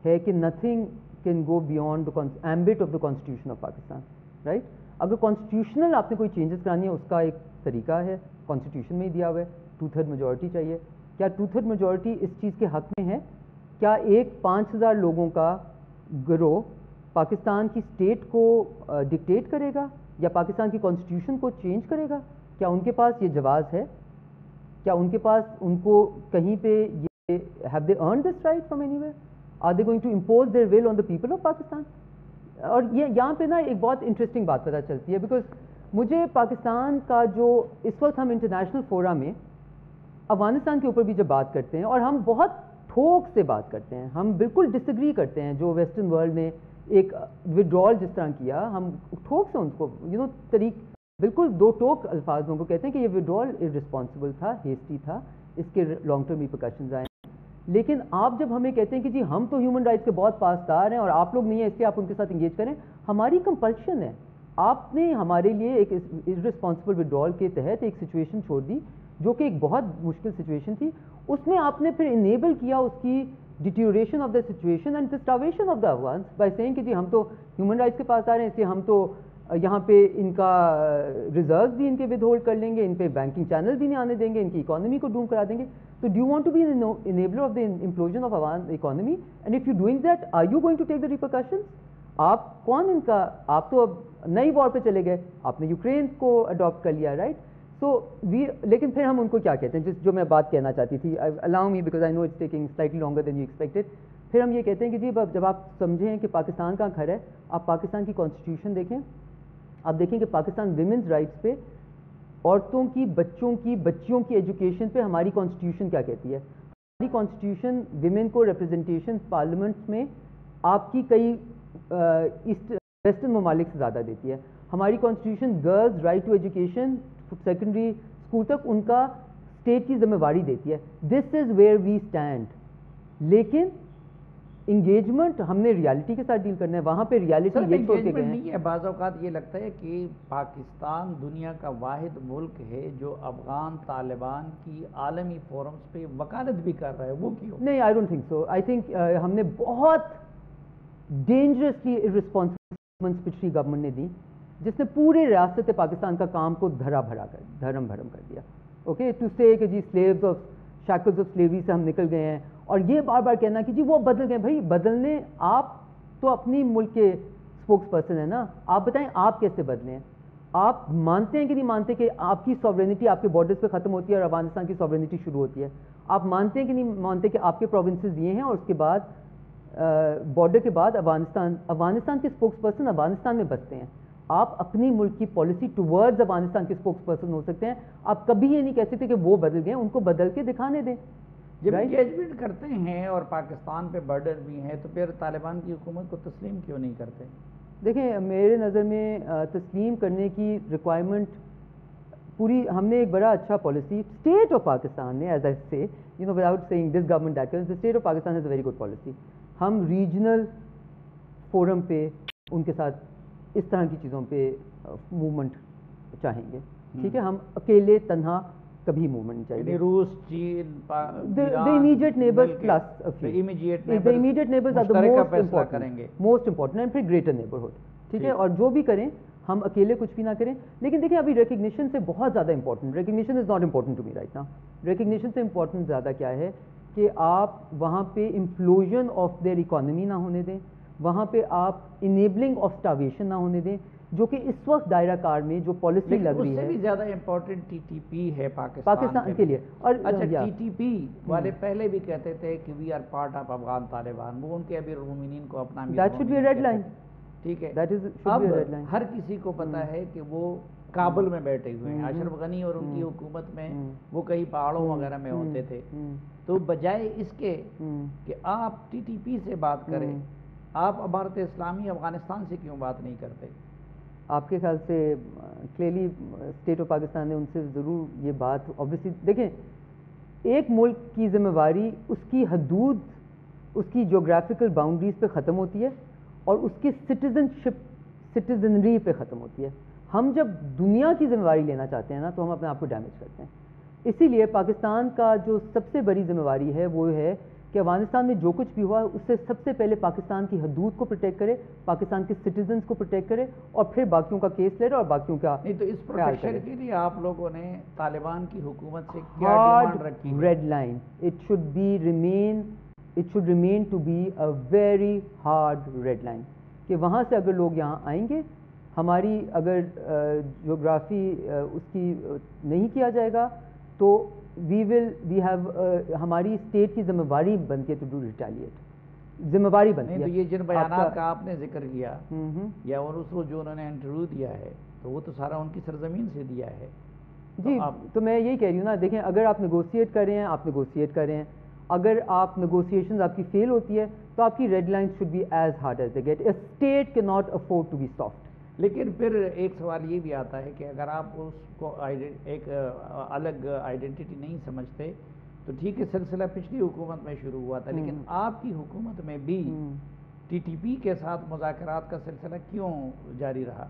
ہے کہ nothing can go beyond the ambit of the constitution of Pakistan, right. اگر کانسٹیٹیوشنل آپ نے کوئی چینجز کرانی ہے، اس کا ایک طریقہ ہے، کانسٹیٹیوشن میں ہی دیا ہوا ہے. 2/3 میجورٹی چاہیے. کیا 2/3 میجورٹی اس چیز کے حق میں ہے؟ کیا ایک 5,000 لوگوں کا گروہ پاکستان کی اسٹیٹ کو ڈکٹیٹ کرے گا یا پاکستان کی کانسٹیٹیوشن کو چینج کرے گا؟ کیا ان کے پاس یہ جواز ہے؟ کیا ان کے پاس ان کو کہیں پہ یہ have they earned this right from anywhere? Are they going to impose their will on the people of Pakistan? اور یہ یہاں پہ نا ایک بہت انٹرسٹنگ بات پتہ چلتی ہے، بیکاز مجھے پاکستان کا جو اس وقت ہم انٹرنیشنل فورا میں افغانستان کے اوپر بھی جب بات کرتے ہیں، اور ہم بہت ٹھوک سے بات کرتے ہیں، ہم بالکل ڈس ایگری کرتے ہیں جو ویسٹرن ورلڈ نے ایک ودرال جس طرح کیا، ہم ٹھوک سے ان کو بالکل دو ٹوک الفاظ کو کہتے ہیں کہ یہ ودرال ارسپانسبل تھا، ہیسٹی تھا، اس کے لانگ ٹرم ریپرکشنز آئے. لیکن آپ جب ہمیں کہتے ہیں کہ جی ہم تو ہیومن رائٹس کے بہت پاسدار ہیں اور آپ لوگ نہیں ہیں، اس لیے آپ ان کے ساتھ انگیج کریں، ہماری کمپلشن ہے. آپ نے ہمارے لیے ایک ارسپانسبل ودرال کے تحت ایک سچویشن چھوڑ دی جو کہ ایک بہت مشکل سچویشن تھی. اس میں آپ نے پھر انیبل کیا اس کی deterioration of the situation and the starvation of the Afghans by seeing کہ جی ہم تو ہیومن رائٹس کے پاسدار ہیں، اس لیے ہم تو یہاں پہ ان کا ریزروز بھی ان کے ود ہولڈ کر لیں گے, ان پہ بینکنگ چینل بھی نہیں آنے دیں گے, ان کی اکانومی کو ڈوم کرا دیں گے. تو do you want to be enabler of the implosion of Afghan economy, and if you doing that are you going to take the repercussions? آپ کون ان کا, آپ تو اب نئی وار پہ چلے گئے, آپ نے یوکرین کو اڈاپٹ کر لیا, رائٹ؟ سو لیکن پھر ہم ان کو کیا کہتے ہیں, جو میں بات کہنا چاہتی تھی, allow me because I know it's taking slightly longer than you expected. پھر ہم یہ کہتے ہیں کہ جی جب آپ سمجھیں کہ پاکستان کا گھر ہے, آپ پاکستان کی کانسٹیٹیوشن دیکھیں, آپ دیکھیں کہ پاکستان ویمنز رائٹس پہ, عورتوں کی, بچوں کی, بچیوں کی ایجوکیشن پہ ہماری کانسٹیٹیوشن کیا کہتی ہے. ہماری کانسٹیٹیوشن ویمن کو ریپرزنٹیشن پارلیمنٹ میں آپ کی کئی ایسٹ ویسٹرن ممالک سے زیادہ دیتی ہے. ہماری constitution girls right to education secondary school تک ان کا اسٹیٹ کی ذمہ داری دیتی ہے. This is where we stand. لیکن انگیجمنٹ ہم نے ریالٹی کے ساتھ ڈیل کرنا ہے, وہاں پہ ریالٹی یہ چھوڑ کے گئے ہیں. نہیں ہے, بعض اوقات یہ لگتا ہے کہ پاکستان دنیا کا واحد ملک ہے جو افغان طالبان کی عالمی فورمز پہ وکالت بھی کر رہا ہے, وہ کیوں؟ نہیں, I don't think so. I think ہم نے بہت ڈینجرسلی ارسپانسبل پچھلی گورنمنٹ نے دی, جس نے پورے ریاست پاکستان کا کام کو دھرم بھرم کر دیا. اوکے, ٹو سے کہ جی slaves of shackles of slavery سے ہم نکل گئے ہیں, اور یہ بار بار کہنا کہ جی وہ بدل گئے. بھائی بدلنے, آپ تو اپنی ملک کے اسپوکس پرسن ہیں نا, آپ بتائیں آپ کیسے بدلے ہیں؟ آپ مانتے ہیں کہ نہیں مانتے کہ آپ کی سوورینٹی آپ کے بارڈرز پہ ختم ہوتی ہے اور افغانستان کی سوورینٹی شروع ہوتی ہے؟ آپ مانتے ہیں کہ نہیں مانتے کہ آپ کے پروونسز یہ ہیں اور اس کے بعد بارڈر کے بعد افغانستان کے اسپوکس پرسن افغانستان میں بستے ہیں؟ آپ اپنی ملک کی پالیسی ٹورڈز افغانستان کے اسپوکس پرسن ہو سکتے ہیں, آپ کبھی یہ نہیں کہہ سکتے کہ وہ بدل گئے, ان کو بدل کے دکھانے دیں. جب انگیجمنٹ کرتے ہیں اور پاکستان پہ برڈر بھی ہیں, تو پھر طالبان کی حکومت کو تسلیم کیوں نہیں کرتے؟ دیکھیں, میرے نظر میں تسلیم کرنے کی ریکوائرمنٹ پوری, ہم نے ایک بڑا اچھا پالیسی اسٹیٹ آف پاکستان نے, as I say you know without seeing this government that the state of Pakistan has a very good policy. ہم ریجنل فورم پہ ان کے ساتھ اس طرح کی چیزوں پہ موومنٹ چاہیں گے, ٹھیک ہے؟ ہم اکیلے تنہا کبھی موومنٹ نہیں چاہیے. روس, چین, the immediate neighbors plus a few. The immediate neighbors are the most important and پھر greater neighborhood, ٹھیک ہے؟ اور جو بھی کریں ہم اکیلے کچھ بھی نہ کریں. لیکن دیکھیں ابھی ریکگنیشن سے بہت زیادہ important, recognition is not important to me right now. Recognition سے امپورٹنٹ زیادہ کیا ہے کہ آپ وہاں پہ امپلوژن آف دیئر اکانومی نہ ہونے دیں, وہاں پہ آپ انیبلنگ آف اسٹاویشن نہ ہونے دیں, جو کہ اس وقت دائرہ کار میں جو پالیسی لگ رہی ہے. اس سے بھی زیادہ امپورٹنٹ ٹی ٹی پی ہے پاکستان کے لیے. اور اچھا, ٹی ٹی پی والے پہلے بھی کہتے تھے کہ we are part of Afghan Taliban, وہ ان کے امیر المومنین کو اپنا that should be a red line, ٹھیک ہے؟ اب ہر کسی کو پتا ہے کہ وہ کابل میں بیٹھے ہوئے ہیں, اشرف غنی اور ان کی حکومت میں وہ کئی پہاڑوں وغیرہ میں ہوتے تھے. تو بجائے اس کے کہ آپ ٹی ٹی پی سے بات کریں, آپ امارت اسلامی افغانستان سے کیوں بات نہیں کرتے؟ آپ کے خیال سے کلیئرلی اسٹیٹ آف پاکستان نے ان سے ضرور یہ بات, آبویسلی دیکھیں ایک ملک کی ذمہ داری اس کی حدود, اس کی جغرافیکل باؤنڈریز پہ ختم ہوتی ہے اور اس کی سٹیزنری پہ ختم ہوتی ہے. ہم جب دنیا کی ذمہ داری لینا چاہتے ہیں نا تو ہم اپنے آپ کو ڈیمیج کرتے ہیں. اسی لیے پاکستان کا جو سب سے بڑی ذمہ داری ہے وہ ہے کہ افغانستان میں جو کچھ بھی ہوا اس سے سب سے پہلے پاکستان کی حدود کو پروٹیکٹ کرے, پاکستان کے سٹیزنز کو پروٹیکٹ کرے, اور پھر باقیوں کا کیس لے رہے اور باقیوں کا. نہیں تو اس پروٹیکشن کے لیے آپ لوگوں نے طالبان کی حکومت سے کیا ڈیمانڈ رکھی ہے؟ Red line, it should remain to be a very hard red line, کہ وہاں سے اگر لوگ یہاں آئیں گے, ہماری اگر جغرافی اس کی نہیں کیا جائے گا تو وی ہیو ہماری اسٹیٹ کی ذمہ داری بنتی ہے ٹو ڈو ریٹیلیٹ, ذمہ داری بنتی ہے. تو یہ جن بیانات کا آپ نے ذکر کیا یا اور اس کو جو انہوں نے انٹرویو دیا ہے تو وہ تو سارا ان کی سرزمین سے دیا ہے. جی تو میں یہی کہہ رہی ہوں نا, دیکھیں اگر آپ نیگوشیٹ کر رہے ہیں آپ نیگوشیٹ کر رہے ہیں, اگر آپ نیگوشیشنز آپ کی فیل ہوتی ہے تو آپ کی red line should be as hard as they get. A state کی not afford to be soft. لیکن پھر ایک سوال یہ بھی آتا ہے کہ اگر آپ اس کو ایک الگ آئیڈینٹی نہیں سمجھتے تو ٹھیک ہے, سلسلہ پچھلی حکومت میں شروع ہوا تھا, لیکن آپ کی حکومت میں بھی ٹی ٹی پی کے ساتھ مذاکرات کا سلسلہ کیوں جاری رہا؟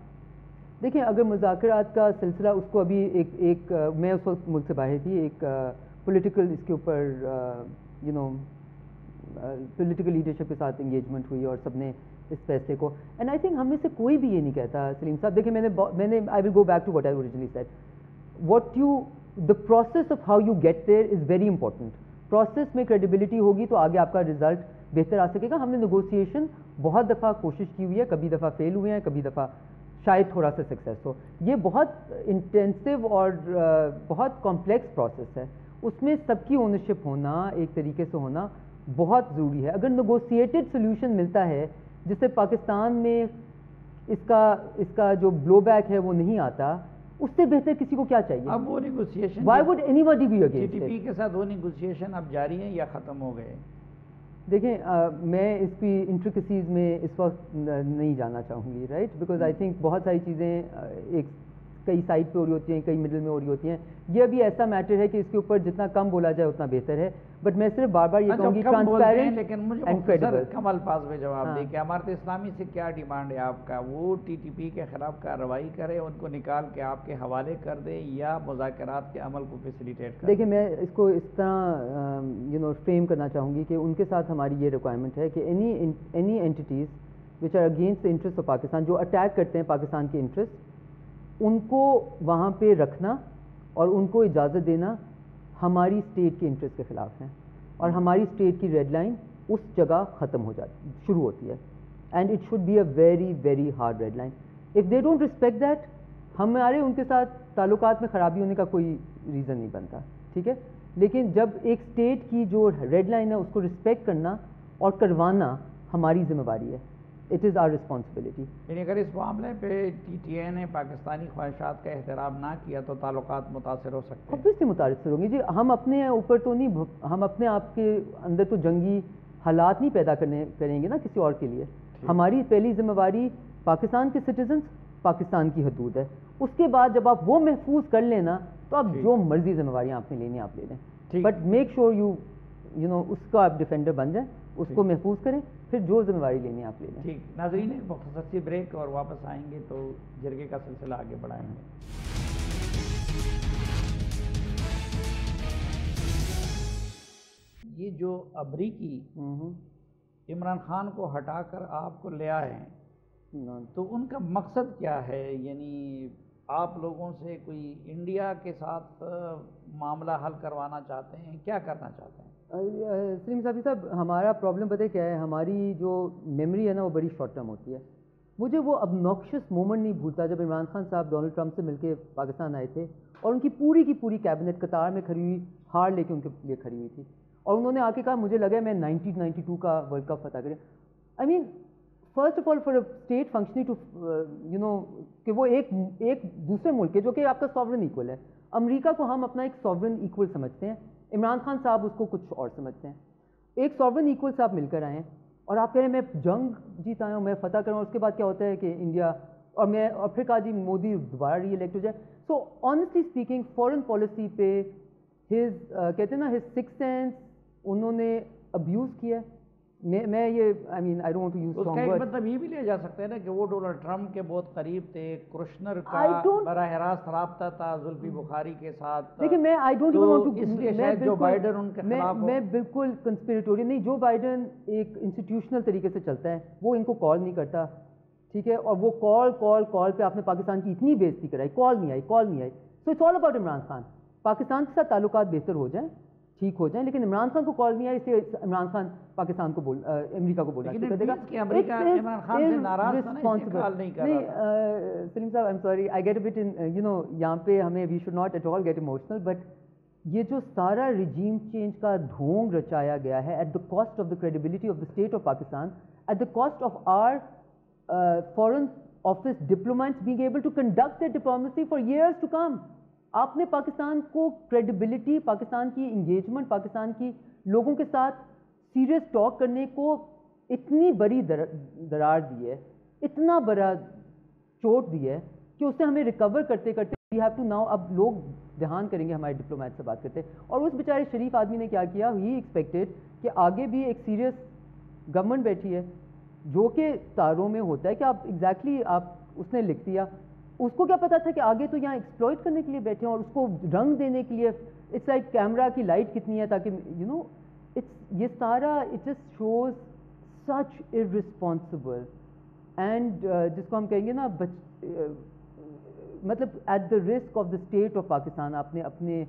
دیکھیں اگر مذاکرات کا سلسلہ اس کو ابھی ایک میں اس وقت ملک سے باہر تھی, ایک پولیٹیکل اس کے اوپر پولیٹیکل لیڈرشپ کے ساتھ انگیجمنٹ ہوئی اور سب نے اس فیصلے کو. اینڈ آئی تھنک ہم میں سے کوئی بھی یہ نہیں کہتا سلیم صاحب. دیکھیں میں نے I will go back to what I originally said. What you the process of how you get there is very important. Process میں کریڈیبلٹی ہوگی تو آگے آپ کا رزلٹ بہتر آ سکے گا. ہم نے نیگوسیشن بہت دفعہ کوشش کی ہوئی ہے, کبھی دفعہ فیل ہوئے ہیں, کبھی دفعہ شاید تھوڑا سا سکسیس ہو. یہ بہت انٹینسو اور بہت کمپلیکس پروسیس ہے. اس میں سب کی اونرشپ ہونا, ایک طریقے سے ہونا بہت ضروری ہے. اگر نیگوسیٹڈ سولوشن ملتا ہے جس سے پاکستان میں اس کا جو بلو بیک ہے وہ نہیں آتا, اس سے بہتر کسی کو کیا چاہیے؟ اب وہ negotiation Y would any body B T against T P کے ساتھ وہ نیگوسیشن اب جاری ہیں یا ختم ہو گئے؟ دیکھیں میں اس کی انٹریکسیز میں اس وقت نہیں جانا چاہوں گی, رائٹ, بیکاز آئی تھنک بہت ساری چیزیں ایک کئی سائڈ پہ ہو رہی ہوتی ہیں, کئی مڈل میں ہو رہی ہوتی ہیں. یہ ابھی ایسا میٹر ہے کہ اس کے اوپر جتنا کم بولا جائے اتنا بہتر ہے. بٹ میں صرف بار بار یہ کہوں گی ٹرانسپیرنٹ لیکن مجھے اینڈ کریڈیبل. کم الفاظ میں جواب دے کہ امارت اسلامی سے کیا ڈیمانڈ ہے آپ کا؟ وہ ٹی ٹی پی کے خلاف کارروائی کرے, ان کو نکال کے آپ کے حوالے کر دے, یا مذاکرات کے عمل کو فیسیلیٹیٹ کرے؟ دیکھیں میں اس کو اس طرح فریم کرنا چاہوں گی کہ ان کے ساتھ ہماری یہ ریکوائرمنٹ ہے کہ any entities which are against the interest of Pakistan, جو اٹیک کرتے ہیں پاکستان کے انٹرسٹ, ان کو وہاں پہ رکھنا اور ان کو اجازت دینا ہماری اسٹیٹ کے انٹرسٹ کے خلاف ہیں. اور ہماری اسٹیٹ کی ریڈ لائن اس جگہ ختم ہو جاتی, شروع ہوتی ہے. And it should be a very very hard red line. If they don't respect that, ہمارے ان کے ساتھ تعلقات میں خرابی ہونے کا کوئی ریزن نہیں بنتا, ٹھیک ہے. لیکن جب ایک اسٹیٹ کی جو ریڈ لائن ہے اس کو رسپیکٹ کرنا اور کروانا ہماری ذمہ داری ہے. It is our responsibility. یعنی اگر اس معاملے پہ ٹی ٹی اے نے پاکستانی خواہشات کا احترام نہ کیا تو تعلقات متاثر ہو سکتے ہیں؟ obviously متاثر ہوں گے جی. ہم اپنے اوپر تو نہیں, ہم اپنے آپ کے اندر تو جنگی حالات نہیں پیدا کریں گے نا کسی اور کے لیے. ہماری پہلی ذمہ داری پاکستان کے سٹیزنز, پاکستان کی حدود ہے. اس کے بعد جب آپ وہ محفوظ کر لینا تو آپ جو مرضی ذمہ داریاں آپ نے لینی آپ لے لیں. But make sure you know اس کا آپ ڈیفینڈر بن جائیں, اس کو محفوظ کریں, پھر جو ذمہ داری لینی آپ لے لیں. ٹھیک ناظرین, ایک مختصر سی بریک اور واپس آئیں گے تو جرگے کا سلسلہ آگے بڑھائیں گے. یہ جو امریکی عمران خان کو ہٹا کر آپ کو لے آئے ہیں تو ان کا مقصد کیا ہے؟ یعنی آپ لوگوں سے کوئی انڈیا کے ساتھ معاملہ حل کروانا چاہتے ہیں, کیا کرنا چاہتے ہیں؟ سلیم صاحب ہمارا پرابلم پتہ ہے کیا ہے؟ ہماری جو میموری ہے نا وہ بڑی شارٹ ٹرم ہوتی ہے. مجھے وہ ابنوکشس مومنٹ نہیں بھولتا جب عمران خان صاحب ڈونلڈ ٹرمپ سے مل کے پاکستان آئے تھے اور ان کی پوری کیبنٹ قطار میں کھڑی ہوئی, ہار لے کے ان کے لیے کھڑی ہوئی تھی, اور انہوں نے آ کے کہا مجھے لگا میں 1992 کا ورلڈ کپ فتح کریں. I mean first of all for a state functioning to کہ وہ ایک دوسرے ملک ہے جو کہ آپ کا ساورن ایکول ہے. امریکہ کو ہم اپنا ایک ساورن ایکول سمجھتے ہیں, عمران خان صاحب اس کو کچھ اور سمجھتے ہیں. ایک ساورن ایکول سے آپ مل کر آئے ہیں اور آپ کہہ رہے ہیں میں جنگ جیت آیا ہوں, میں فتح کروں, اور اس کے بعد کیا ہوتا ہے کہ انڈیا اور پھر کہا جی مودی دوبارہ ری الیکٹ ہو جائے. سو آنیسٹلی اسپیکنگ فورن پالیسی پہ کہتے ہیں نا ہز سکس سینس انہوں نے ابیوز کیا ہے. میں یہ I mean I don't want to use strong word. مطلب یہ بھی لیا جا سکتا ہے نا کہ وہ ڈونلڈ ٹرمپ کے بہت قریب تھے, کرشنر کا براہ راست رابطہ تھا زلفی بخاری کے ساتھ. دیکھیں میں I don't even want to, اس لیے شاید جو بائیڈن ان کے خلاف ہو. میں بالکل کنسپیریٹورین نہیں. جو بائیڈن ایک انسٹیٹیوشنل طریقے سے چلتا ہے, وہ ان کو کال نہیں کرتا, ٹھیک ہے, اور وہ کال پہ آپ نے پاکستان کی اتنی بےزتی کرائی, کال نہیں آئی. So it's all about Imran Khan. Pakistan کے ساتھ تعلقات بہتر ہو جائیں, ٹھیک ہو جائیں, لیکن عمران خان کو کال نہیں آئی, اس لیے عمران خان پاکستان کو امریکہ کو بولنا شروع کر دے گا. Saleem sahib I am sorry I get a bit یہاں پہ ہمیں we should not at all get emotional, but یہ جو سارا ریجیم چینج کا ڈھونگ رچایا گیا ہے at the cost of the credibility of the state of Pakistan, at the cost of our foreign office diplomats being able to conduct their diplomacy for years to come. آپ نے پاکستان کو کریڈیبلٹی, پاکستان کی engagement, Pakistan کی لوگوں کے ساتھ سیریس ٹاک کرنے کو اتنی بڑی درار دی ہے, اتنا بڑا چوٹ دی ہے کہ اس سے ہمیں ریکور کرتے وی ہیو ٹو ناؤ, اب لوگ دھیان کریں گے ہمارے ڈپلومیٹ سے بات کرتے. اور اس بیچارے شریف آدمی نے کیا کیا, ہی ایکسپیکٹڈ کہ آگے بھی ایک سیریس گورنمنٹ بیٹھی ہے جو کہ تاروں میں ہوتا ہے کہ آپ ایگزیکٹلی آپ اس نے لکھ دیا. اس کو کیا پتا تھا کہ آگے تو یہاں ایکسپلوئٹ کرنے کے لیے بیٹھے ہیں اور اس کو رنگ دینے کے لیے. اٹس لائک کیمرہ کی لائٹ کتنی ہے تاکہ یہ سارا it just shows such irresponsible and جس کو ہم کہیں گے نا مطلب at the risk of the state of Pakistan آپ نے اپنے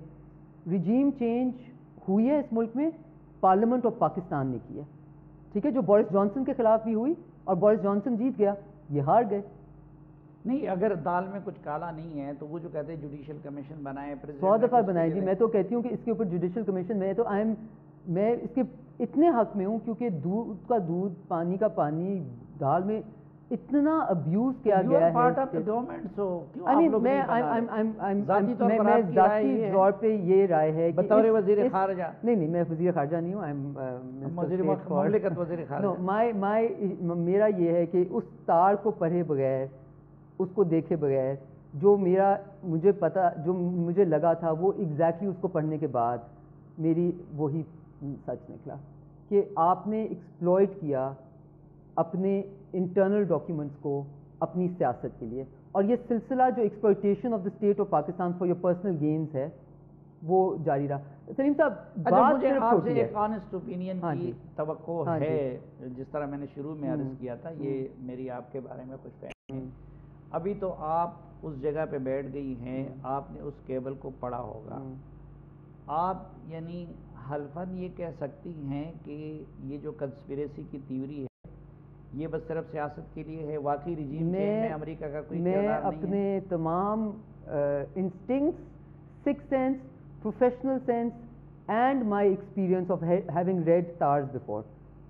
رجیم چینج ہوئی ہے اس ملک میں، پارلیمنٹ آف پاکستان نے کی ہے، ٹھیک ہے، جو بورس جانسن کے خلاف بھی ہوئی اور بورس جانسن جیت گیا، یہ ہار گئے. نہیں، اگر دال میں کچھ کالا نہیں ہے تو وہ جو کہتے ہیں جوڈیشل کمیشن بنائے، 100 دفعہ بنائے جی. میں تو کہتی ہوں کہ اس کے اوپر جوڈیشل کمیشن میں اس کے اتنے حق میں ہوں کیونکہ دودھ کا دودھ، پانی کا پانی، دال میں اتنا ابیوز کیا گیا ہے. میں ذاتی طور پہ یہ رائے ہے کہ بطور وزیر خارجہ، نہیں میں وزیر خارجہ نہیں ہوں، مملکت وزیر خارجہ. میرا یہ ہے کہ اس تار کو پڑھے بغیر، اس کو دیکھے بغیر، جو مجھے لگا تھا وہ ایگزیکٹلی اس کو پڑھنے کے بعد میری وہی سچ نکلا کہ آپ نے ایکسپلوئٹ کیا اپنے انٹرنل ڈاکیومنٹس کو اپنی سیاست کے لیے، اور یہ سلسلہ جو exploitation of the state of Pakistan for your personal gains ہے وہ جاری رہا. سلیم صاحب، مجھے آپ سے ایک آنسٹ اوپینین کی توقع ہے. جس طرح میں نے شروع میں عرض کیا تھا، یہ میری آپ کے بارے میں کچھ فہمی ہے. ابھی تو آپ اس جگہ پہ بیٹھ گئی ہیں، آپ نے اس کیبل کو پڑھا ہوگا، آپ یعنی حلفاً یہ کہہ سکتی ہیں کہ یہ جو کنسپریسی کی تیوری ہے یہ بس صرف سیاست کے لیے ہے، واقعی رجیم چینج میں امریکہ کا کوئی کردار نہیں ہے؟ میں اپنے تمام instincts, six sense, professional sense and my experience of having red tars before,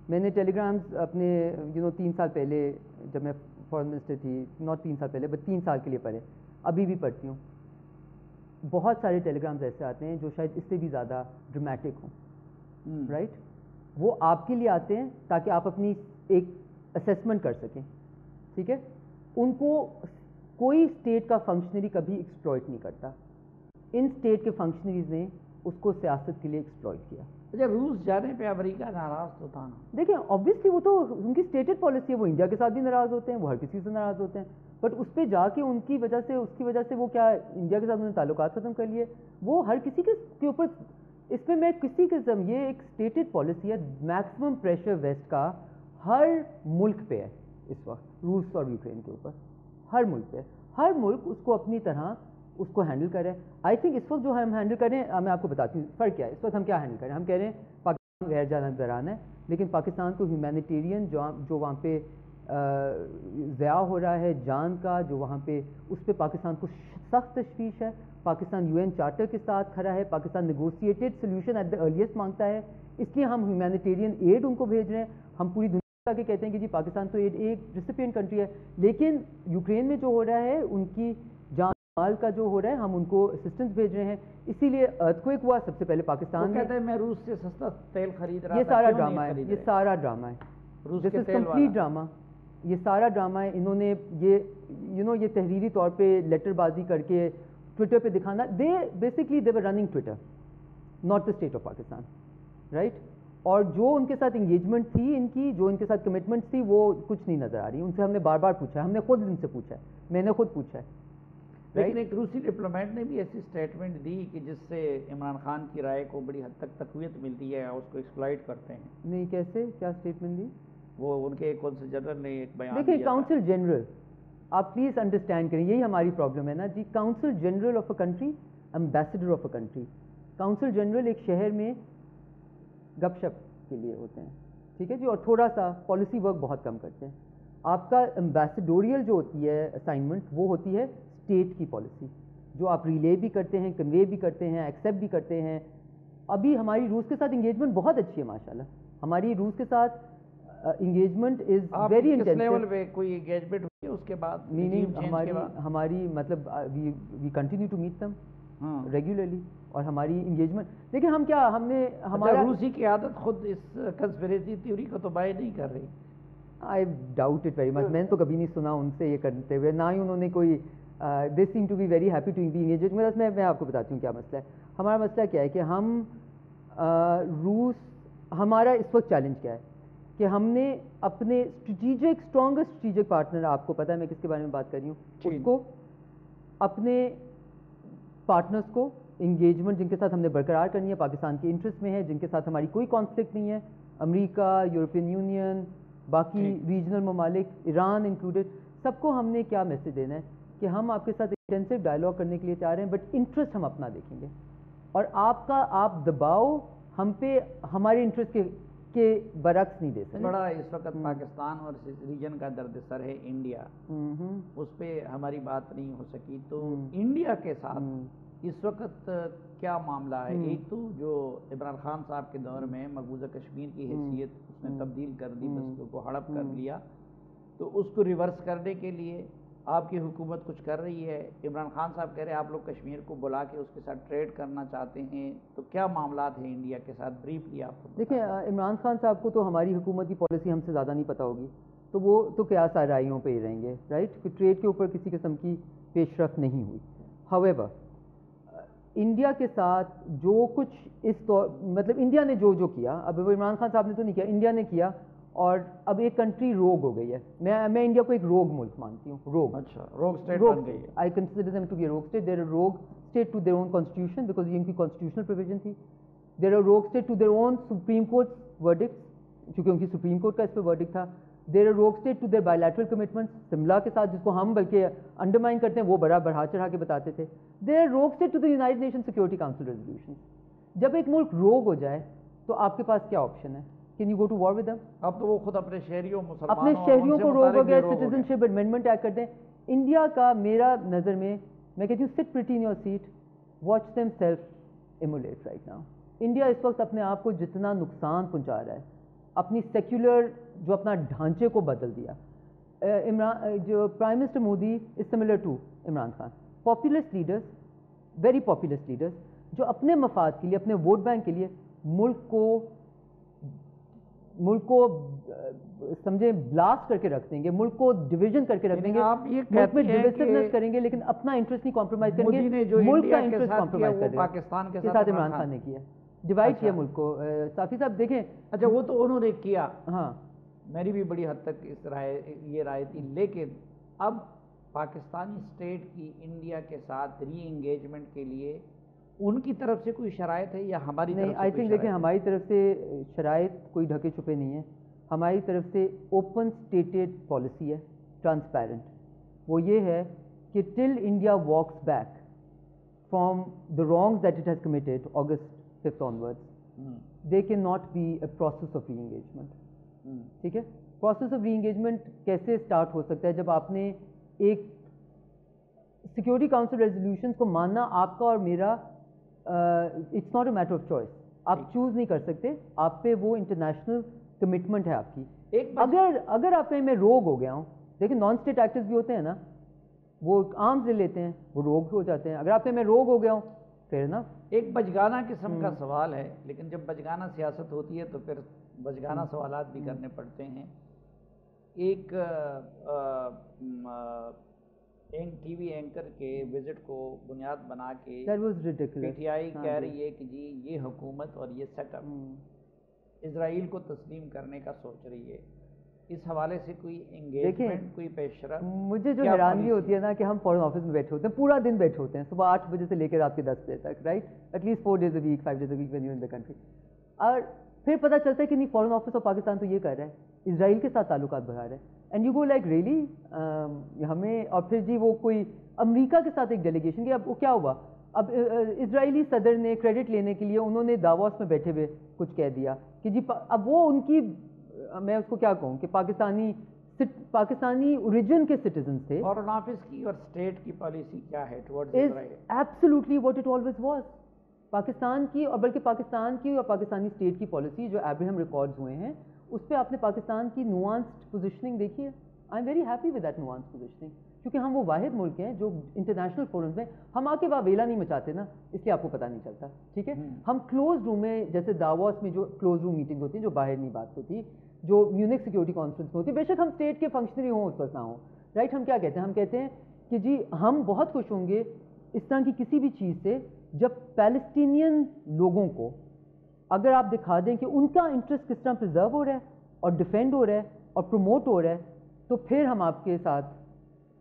میں نے ٹیلی گرامز اپنے 3 سال پہلے جب میں فارن منسٹر تھی، ناٹ 3 سال پہلے بٹ 3 سال کے لیے پڑھے، ابھی بھی پڑھتی ہوں. بہت سارے ٹیلی گرامز ایسے آتے ہیں جو شاید اس سے بھی زیادہ ڈرامیٹک ہوں، رائٹ؟ وہ آپ کے لیے آتے ہیں تاکہ آپ اپنی ایک اسیسمنٹ کر سکیں، ٹھیک ہے؟ ان کو کوئی اسٹیٹ کا فنکشنری کبھی ایکسپلوئٹ نہیں کرتا. ان اسٹیٹ کے فنکشنریز نے اس کو سیاست کے لیے ایکسپلوئٹ کیا. اچھا، روس جانے پہ امریکہ ناراض تو تھا نا؟ دیکھیں آبویسلی وہ تو ان کی اسٹیٹڈ پالیسی ہے، وہ انڈیا کے ساتھ بھی ناراض ہوتے ہیں، وہ ہر کسی سے ناراض ہوتے ہیں، بٹ اس پہ جا کے اس کی وجہ سے وہ کیا انڈیا کے ساتھ انہوں نے تعلقات ختم کر لیے؟ وہ ہر کسی کے اوپر، اس پہ میں کسی قسم، یہ ایک اسٹیٹڈ پالیسی ہے. میکسیمم پریشر ویسٹ کا ہر ملک پہ ہے اس وقت، روس اور یوکرین کے اوپر، ہر ملک پہ. ہر ملک اس کو اپنی طرح اس کو ہینڈل کرے. آئی تھنک اس وقت جو ہم ہینڈل کر رہے ہیں، میں آپ کو بتاتی ہوں فرق کیا ہے. اس وقت ہم کیا ہینڈل کر رہے ہیں؟ ہم کہہ رہے ہیں پاکستان غیر جانبدارانہ ہے، لیکن پاکستان کو ہیومینیٹیرین جو وہاں پہ ضیاع ہو رہا ہے جان کا، جو وہاں پہ اس پہ پاکستان کو سخت تشویش ہے. پاکستان UN چارٹر کے ساتھ کھڑا ہے، Pakistan negotiated solution at the earliest مانگتا ہے، اس لیے ہم ہیومینیٹیرین ایڈ ان کو بھیج رہے ہیں. ہم پوری دنیا کے کہتے ہیں کہ جی پاکستان تو ایک ریسیپینٹ کنٹری ہے، لیکن یوکرین میں جو ہو رہا ہے، ان کی جان مال کا جو ہو رہا ہے، ہم ان کو اسسٹنس بھیج رہے ہیں. اسی لیے ارتھکویک ہوا سب سے پہلے پاکستان میں. کہتے ہیں میں روس سے سستا تیل خرید رہا تھا. یہ سارا ڈرامہ ہے، یہ سارا ڈرامہ ہے، دس از کمپلیٹ ڈرامہ. یہ سارا ڈرامہ ہے. انہوں نے یہ تحریری طور پہ لیٹر بازی کر کے ٹویٹر پہ دکھانا، basically they were running Twitter, not the state of Pakistan, right? اور جو ان کے ساتھ انگیجمنٹ تھی ان کی، جو ان کے ساتھ کمٹمنٹس تھی، وہ کچھ نہیں نظر آ رہی. ان سے ہم نے بار بار پوچھا ہے، ہم نے خود ان سے پوچھا ہے، میں نے خود پوچھا ہے. لیکن ایک روسی ڈپلومیٹ نے بھی ایسی اسٹیٹمنٹ دی کہ جس سے عمران خان کی رائے کو بڑی حد تک تقویت ملتی ہے، اس کو ایکسپلائٹ کرتے ہیں. نہیں، کیسے؟ کیا اسٹیٹمنٹ دی؟ وہ ان کے کونسل جنرل نے ایک بیان دیکھیں، کاؤنسل جنرل، آپ پلیز انڈرسٹینڈ کریں، یہی ہماری پرابلم ہے نا جی. Consul general of a country, ambassador of a country. Consul general ایک شہر میں گپ شپ کے لیے ہوتے ہیں، ٹھیک ہے جی، اور تھوڑا سا پالیسی ورک بہت کم کرتے ہیں. آپ کا امبیسڈوریل جو ہوتی ہے اسائنمنٹ، وہ ہوتی ہے اسٹیٹ کی پالیسی، جو آپ ریلے بھی کرتے ہیں، کنوے بھی کرتے ہیں، ایکسیپٹ بھی کرتے ہیں. ابھی ہماری روس کے ساتھ انگیجمنٹ بہت اچھی ہے ماشاءاللہ. ہماری روس کے ساتھ engagement is very intensive. Level پہ کوئی انگیجمنٹ ہوئی ہے اس کے بعد؟ میننگ ہماری مطلب we continue to meet them regularly, اور ہماری انگیجمنٹ دیکھیں ہم کیا، ہم نے ہمارا روسی کی عادت خود اس کنسپریسی تھیوری کو تو بائی نہیں کر رہی. I doubt it very much. میں نے تو کبھی نہیں سنا ان سے یہ کرتے ہوئے، نہ ہی انہوں نے کوئی they seem to be very happy to be engage. میں آپ کو بتاتی ہوں کیا مسئلہ ہے. ہمارا مسئلہ کیا ہے کہ ہم ہمارا اس وقت چیلنج کیا ہے کہ ہم نے اپنے اسٹرانگسٹ اسٹریٹجک پارٹنر، آپ کو پتا ہے میں کس کے بارے میں بات کر رہی ہوں، اس کو، اپنے پارٹنرز کو، انگیجمنٹ جن کے ساتھ ہم نے برقرار کرنی ہے، پاکستان کے انٹرسٹ میں ہے، جن کے ساتھ ہماری کوئی کانفلکٹ نہیں ہے، امریکہ، یورپین یونین، باقی ریجنل ممالک ایران انکلوڈیڈ سب کو ہم نے کیا میسج دینا ہے کہ ہم آپ کے ساتھ انٹینسو ڈائلاگ کرنے کے لیے تیار ہیں بٹ انٹرسٹ ہم اپنا دیکھیں گے اور آپ دباؤ ہم پہ ہمارے انٹرسٹ کے برعکس نہیں دے سکتے. بڑا اس وقت پاکستان اور ریجن کا درد سر ہے انڈیا, اس پہ ہماری بات نہیں ہو سکی. تو انڈیا کے ساتھ اس وقت کیا معاملہ ہے؟ ایک تو جو عمران خان صاحب کے دور میں مقبوضہ کشمیر کی حیثیت اس نے تبدیل کر دی, بس کو ہڑپ کر لیا, تو اس کو ریورس کرنے کے لیے آپ کی حکومت کچھ کر رہی ہے. عمران خان صاحب کہہ رہے ہیں آپ لوگ کشمیر کو بلا کے اس کے ساتھ ٹریڈ کرنا چاہتے ہیں, تو کیا معاملات ہیں انڈیا کے ساتھ؟ بریفلی آپ کو دیکھیں, عمران خان صاحب کو تو ہماری حکومت کی پالیسی ہم سے زیادہ نہیں پتہ ہوگی, تو وہ تو قیاس آرائیوں پہ ہی رہیں گے, رائٹ, کہ ٹریڈ کے اوپر کسی قسم کی پیش رفت نہیں ہوئی. ہاویور انڈیا کے ساتھ جو کچھ اس طور مطلب انڈیا نے جو کیا, اب عمران خان صاحب نے تو نہیں کیا, انڈیا نے کیا, اور اب ایک کنٹری روگ ہو گئی ہے. میں انڈیا کو ایک روگ ملک مانتی ہوں. روگ, اچھا, روگ اسٹیٹ بن گئی ہے. I consider them to be a rogue state. They're a rogue state to their own constitution because یہ ان کی کانسٹیٹیوشنل پروویژن تھی. There are rogue state to their own supreme court verdicts, چونکہ ان کی سپریم کورٹ کا اس پہ verdict تھا. There are rogue state to their bilateral commitments, Simla کے ساتھ, جس کو ہم بلکہ انڈرمائن کرتے ہیں, وہ بڑھا چڑھا کے بتاتے تھے. There are rogue state to the United Nation Security Council resolution. جب ایک ملک روگ ہو جائے تو آپ کے پاس کیا آپشن ہے؟ Can you go to war with them? اب تو وہ خود اپنے شہریوں اپنے شہریوں کو روگ ہو گیا, سٹیزن شپ امینڈمنٹ ایکٹ کرتے ہیں. انڈیا کا میرا نظر میں کہتی ہوں sit pretty in your seat, watch them self immolate right now. India اس وقت اپنے آپ کو جتنا نقصان پہنچا رہا ہے, اپنی سیکولر جو اپنا ڈھانچے کو بدل دیا. جو prime minister Modi is similar to Imran Khan. Populist leaders, very populist leaders, جو اپنے مفاد کے لیے, اپنے ووٹ بینک کے لیے ملک کو سمجھے بلاسٹ کر کے رکھ دیں گے, ملک کو ڈویژن کر کے رکھ دیں گے, ملک میں ڈویژنس کریں گے, لیکن اپنا انٹرسٹ نہیں کمپرومائز کریں گے. ملک کا انٹرسٹ کمپرومائز کر دیں گے. پاکستان کے ساتھ عمران خان نے کیا, ڈیوائڈ کیا ملک کو. صافی صاحب دیکھیں, اچھا وہ تو انہوں نے کیا, ہاں, میری بھی بڑی حد تک یہ رائے تھی, لیکن اب پاکستانی اسٹیٹ کی انڈیا کے ساتھ ری انگیجمنٹ کے لیے ان کی طرف سے کوئی شرائط ہے یا ہماری طرف سے؟ آئی تھنک دیکھیں, ہماری طرف سے شرائط کوئی ڈھکے چھپے نہیں ہے. ہماری طرف سے اوپن اسٹیٹڈ پالیسی ہے, ٹرانسپیرنٹ. وہ یہ ہے کہ till India walks back from the wrongs that it has committed August 5th onwards, they cannot be a process of re-engagement. ٹھیک ہے, پروسیس آف ری انگیجمنٹ کیسے اسٹارٹ ہو سکتا ہے؟ جب آپ نے ایک سیکورٹی کاؤنسل ریزولوشنس کو ماننا آپ کا اور میرا, it's not a matter of choice. آپ چوز نہیں کر سکتے, آپ پہ وہ انٹرنیشنل کمٹمنٹ ہے آپ کی. اگر آپ کہیں میں روگ ہو گیا ہوں, دیکھیں نان اسٹیٹ ایکٹرز بھی ہوتے ہیں نا, وہ آرمز لے لیتے ہیں, وہ روگ ہو جاتے ہیں. اگر آپ کہیں میں روگ ہو گیا ہوں, پھر نا ایک بچگانہ قسم کا سوال ہے, لیکن جب بچگانہ سیاست ہوتی ہے تو پھر بچگانہ سوالات بھی کرنے پڑتے ہیں. ایک ٹی وی اینکر کے وزٹ کو بنیاد بنا کے پی ٹی آئی کہہ رہی ہے کہ جی یہ حکومت اور یہ سیٹ اپ اسرائیل کو تسلیم کرنے کا سوچ رہی ہے. اس حوالے سے کوئی انگیجمنٹ, کوئی پیش رفت؟ مجھے جو حیرانگی ہوتی ہے نا کہ ہم فارن آفس میں بیٹھے ہوتے ہیں, پورا دن بیٹھے ہوتے ہیں, صبح 8 بجے سے لے کے رات کے 10 بجے تک, right, at least 4 days a week, 5 days a week when you're in the country. اور پھر پتہ چلتا ہے کہ نہیں, فارن آفس آف پاکستان تو یہ کر رہا ہے, اسرائیل کے ساتھ تعلقات بڑھا رہا ہے. And you go like really ہمیں, اور پھر جی وہ کوئی امریکہ کے ساتھ ایک ڈیلیگیشن کی. اب وہ کیا ہوا, اب اسرائیلی صدر نے کریڈٹ لینے کے لیے انہوں نے داووس میں بیٹھے ہوئے کچھ کہہ دیا کہ جی, اب وہ ان کی, میں اس کو کیا کہوں کہ پاکستانی اوریجن کے سٹیزنز تھے. فارن آفس کی اور اسٹیٹ کی پالیسی کیا ہے towards Israel? Absolutely what it always was. Pakistan کی, اور بلکہ پاکستان کی اور پاکستانی اسٹیٹ کی پالیسی جو ابراہم ریکارڈز ہوئے ہیں, اس پہ آپ نے پاکستان کی نوانسڈ پوزیشننگ دیکھی ہے. I am very happy with that nuanced positioning, کیونکہ ہم وہ واحد ملک ہیں جو انٹرنیشنل فورمز میں ہم آ کے واویلا نہیں مچاتے نا, اس لیے آپ کو پتہ نہیں چلتا. ٹھیک ہے, ہم کلوز روم میں, جیسے داووس میں جو کلوز روم میٹنگ ہوتی ہے, جو باہر نہیں بات ہوتی, جو میونک سیکورٹی کانفرنس میں ہوتی ہے, بے شک ہم اسٹیٹ کے فنکشنری ہوں اس وقت نہ ہوں, رائٹ. ہم کیا کہتے ہیں, ہم کہتے ہیں کہ جی ہم بہت خوش ہوں گے اس طرح کی کسی بھی چیز سے جب پیلسٹینین لوگوں کو اگر آپ دکھا دیں کہ ان کا انٹرسٹ کس طرح پرزرو ہو رہا ہے اور ڈیفینڈ ہو رہا ہے اور پروموٹ ہو رہا ہے, تو پھر ہم آپ کے ساتھ,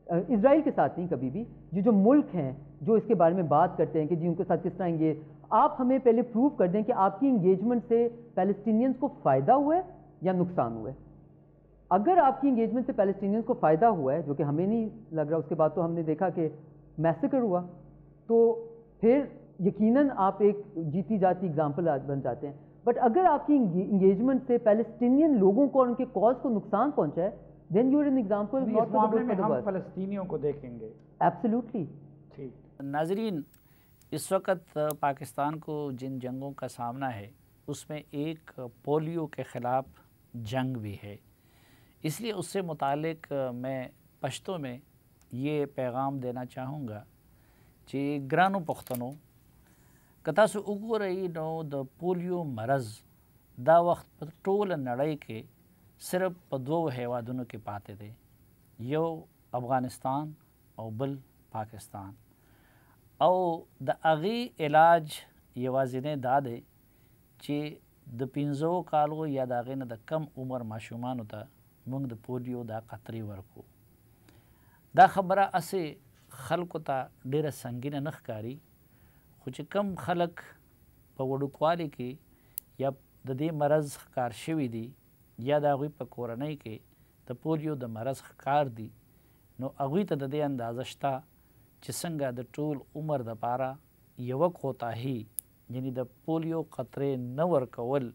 اسرائیل کے ساتھ نہیں کبھی بھی, جو ملک ہیں جو اس کے بارے میں بات کرتے ہیں کہ جی ان کے ساتھ کس طرح انگیج, آپ ہمیں پہلے پروو کر دیں کہ آپ کی انگیجمنٹ سے پیلسٹینینز کو فائدہ ہوا ہے یا نقصان ہوا ہے. اگر آپ کی انگیجمنٹ سے پیلسٹینینز کو فائدہ ہوا ہے، جو کہ ہمیں نہیں لگ رہا، اس کے بعد تو ہم نے دیکھا کہ میسیکر ہوا، تو پھر یقیناً آپ ایک جیتی جاتی اگزامپل بن جاتے ہیں. بٹ اگر آپ کی انگیجمنٹ سے پیلسٹینین لوگوں کو اور ان کے کاز کو نقصان پہنچا ہے، then you are an example is not for معاملے دا میں گڈ فار ہم دا ورسٹ. فلسطینیوں کو دیکھیں گے. ایبسلیوٹلی. ٹھیک. ناظرین، اس وقت پاکستان کو جن جنگوں کا سامنا ہے اس میں ایک پولیو کے خلاف جنگ بھی ہے. اس لیے اس سے متعلق میں پشتو میں یہ پیغام دینا چاہوں گا کہ گرانو پختنو که تاسو وګورئ نو د پولیو مرض دا وخت په ټوله نړۍ کې صرف په دوو هیوادونو کې پاتې دی، یو افغانستان او بل پاکستان. او د هغې علاج یوازینی دا دی چې د 15 کالو یا د هغې نه د کم عمر ماشومانو ته موږ د پولیو دا قطرې ورکو. دا خبره هسې خلکو ته ډېره سنګینه نه ښکاري، خو چې کم خلک په وړوکوالي کې یا د دې مرض ښکار شوي دي یا د هغوی په کورنۍ کې د پولیو د مرض ښکار دي، نو هغوی ته د دې اندازه شته چې څنګه د ټول عمر دپاره یوه کوتاهي، یعنی د پولیو قطرې نه ورکول،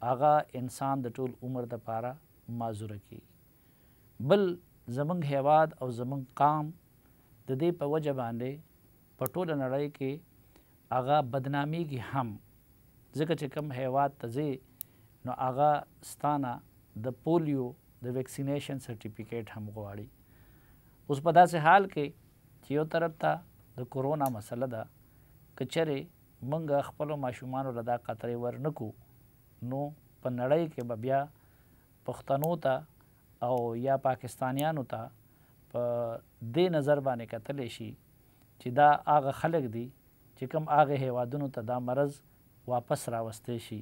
هغه انسان د ټول عمر دپاره معذوره کړي. بل زمونږ هیواد او زمونږ قام د دې په وجه باندې په ټوله نړۍ کې هغه بدنامیږي هم، ځکه چې کوم هیواد ته ځې نو هغه ستانه د پولیو د ویکسینیشن سرټیفیکیټ هم غواړي. اوس په داسې حال کې چې یو طرف ته د کورونا مسله ده، که چرې موږ خپلو ماشومانو له دا قطرې ورنکو نو په نړۍ کې به بیا پښتنو ته او یا پاکستانیانو ته په دې نظر باندې کتلی شي چې دا هغه خلک دي چې کوم هغې هیوادونو ته دا مرض واپس راوستی شي.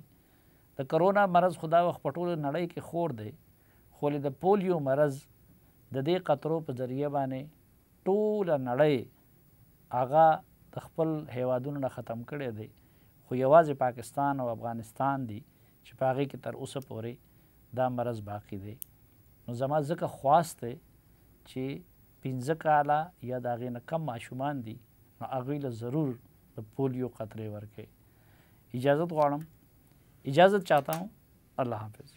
د کرونا مرض خو دا وخت په ټوله نړۍ کې خور دی، خو د پولیو مرض د دې قطرو په ذریعه باندې ټوله نړۍ هغه د خپل هیوادونو نه ختم کړی دی، خو یوازې پاکستان او افغانستان دي چې په هغې کې تر اوسه پورې دا مرض باقي دی. نو زما ځکه خواست دی چې 15 کاله یا د هغې نه کم ماشومان دي نو هغوی له ضرور د پولیو قطرې ورکړي. اجازت غواړم، اجازت چاہتا ہوں. اللہ حافظ.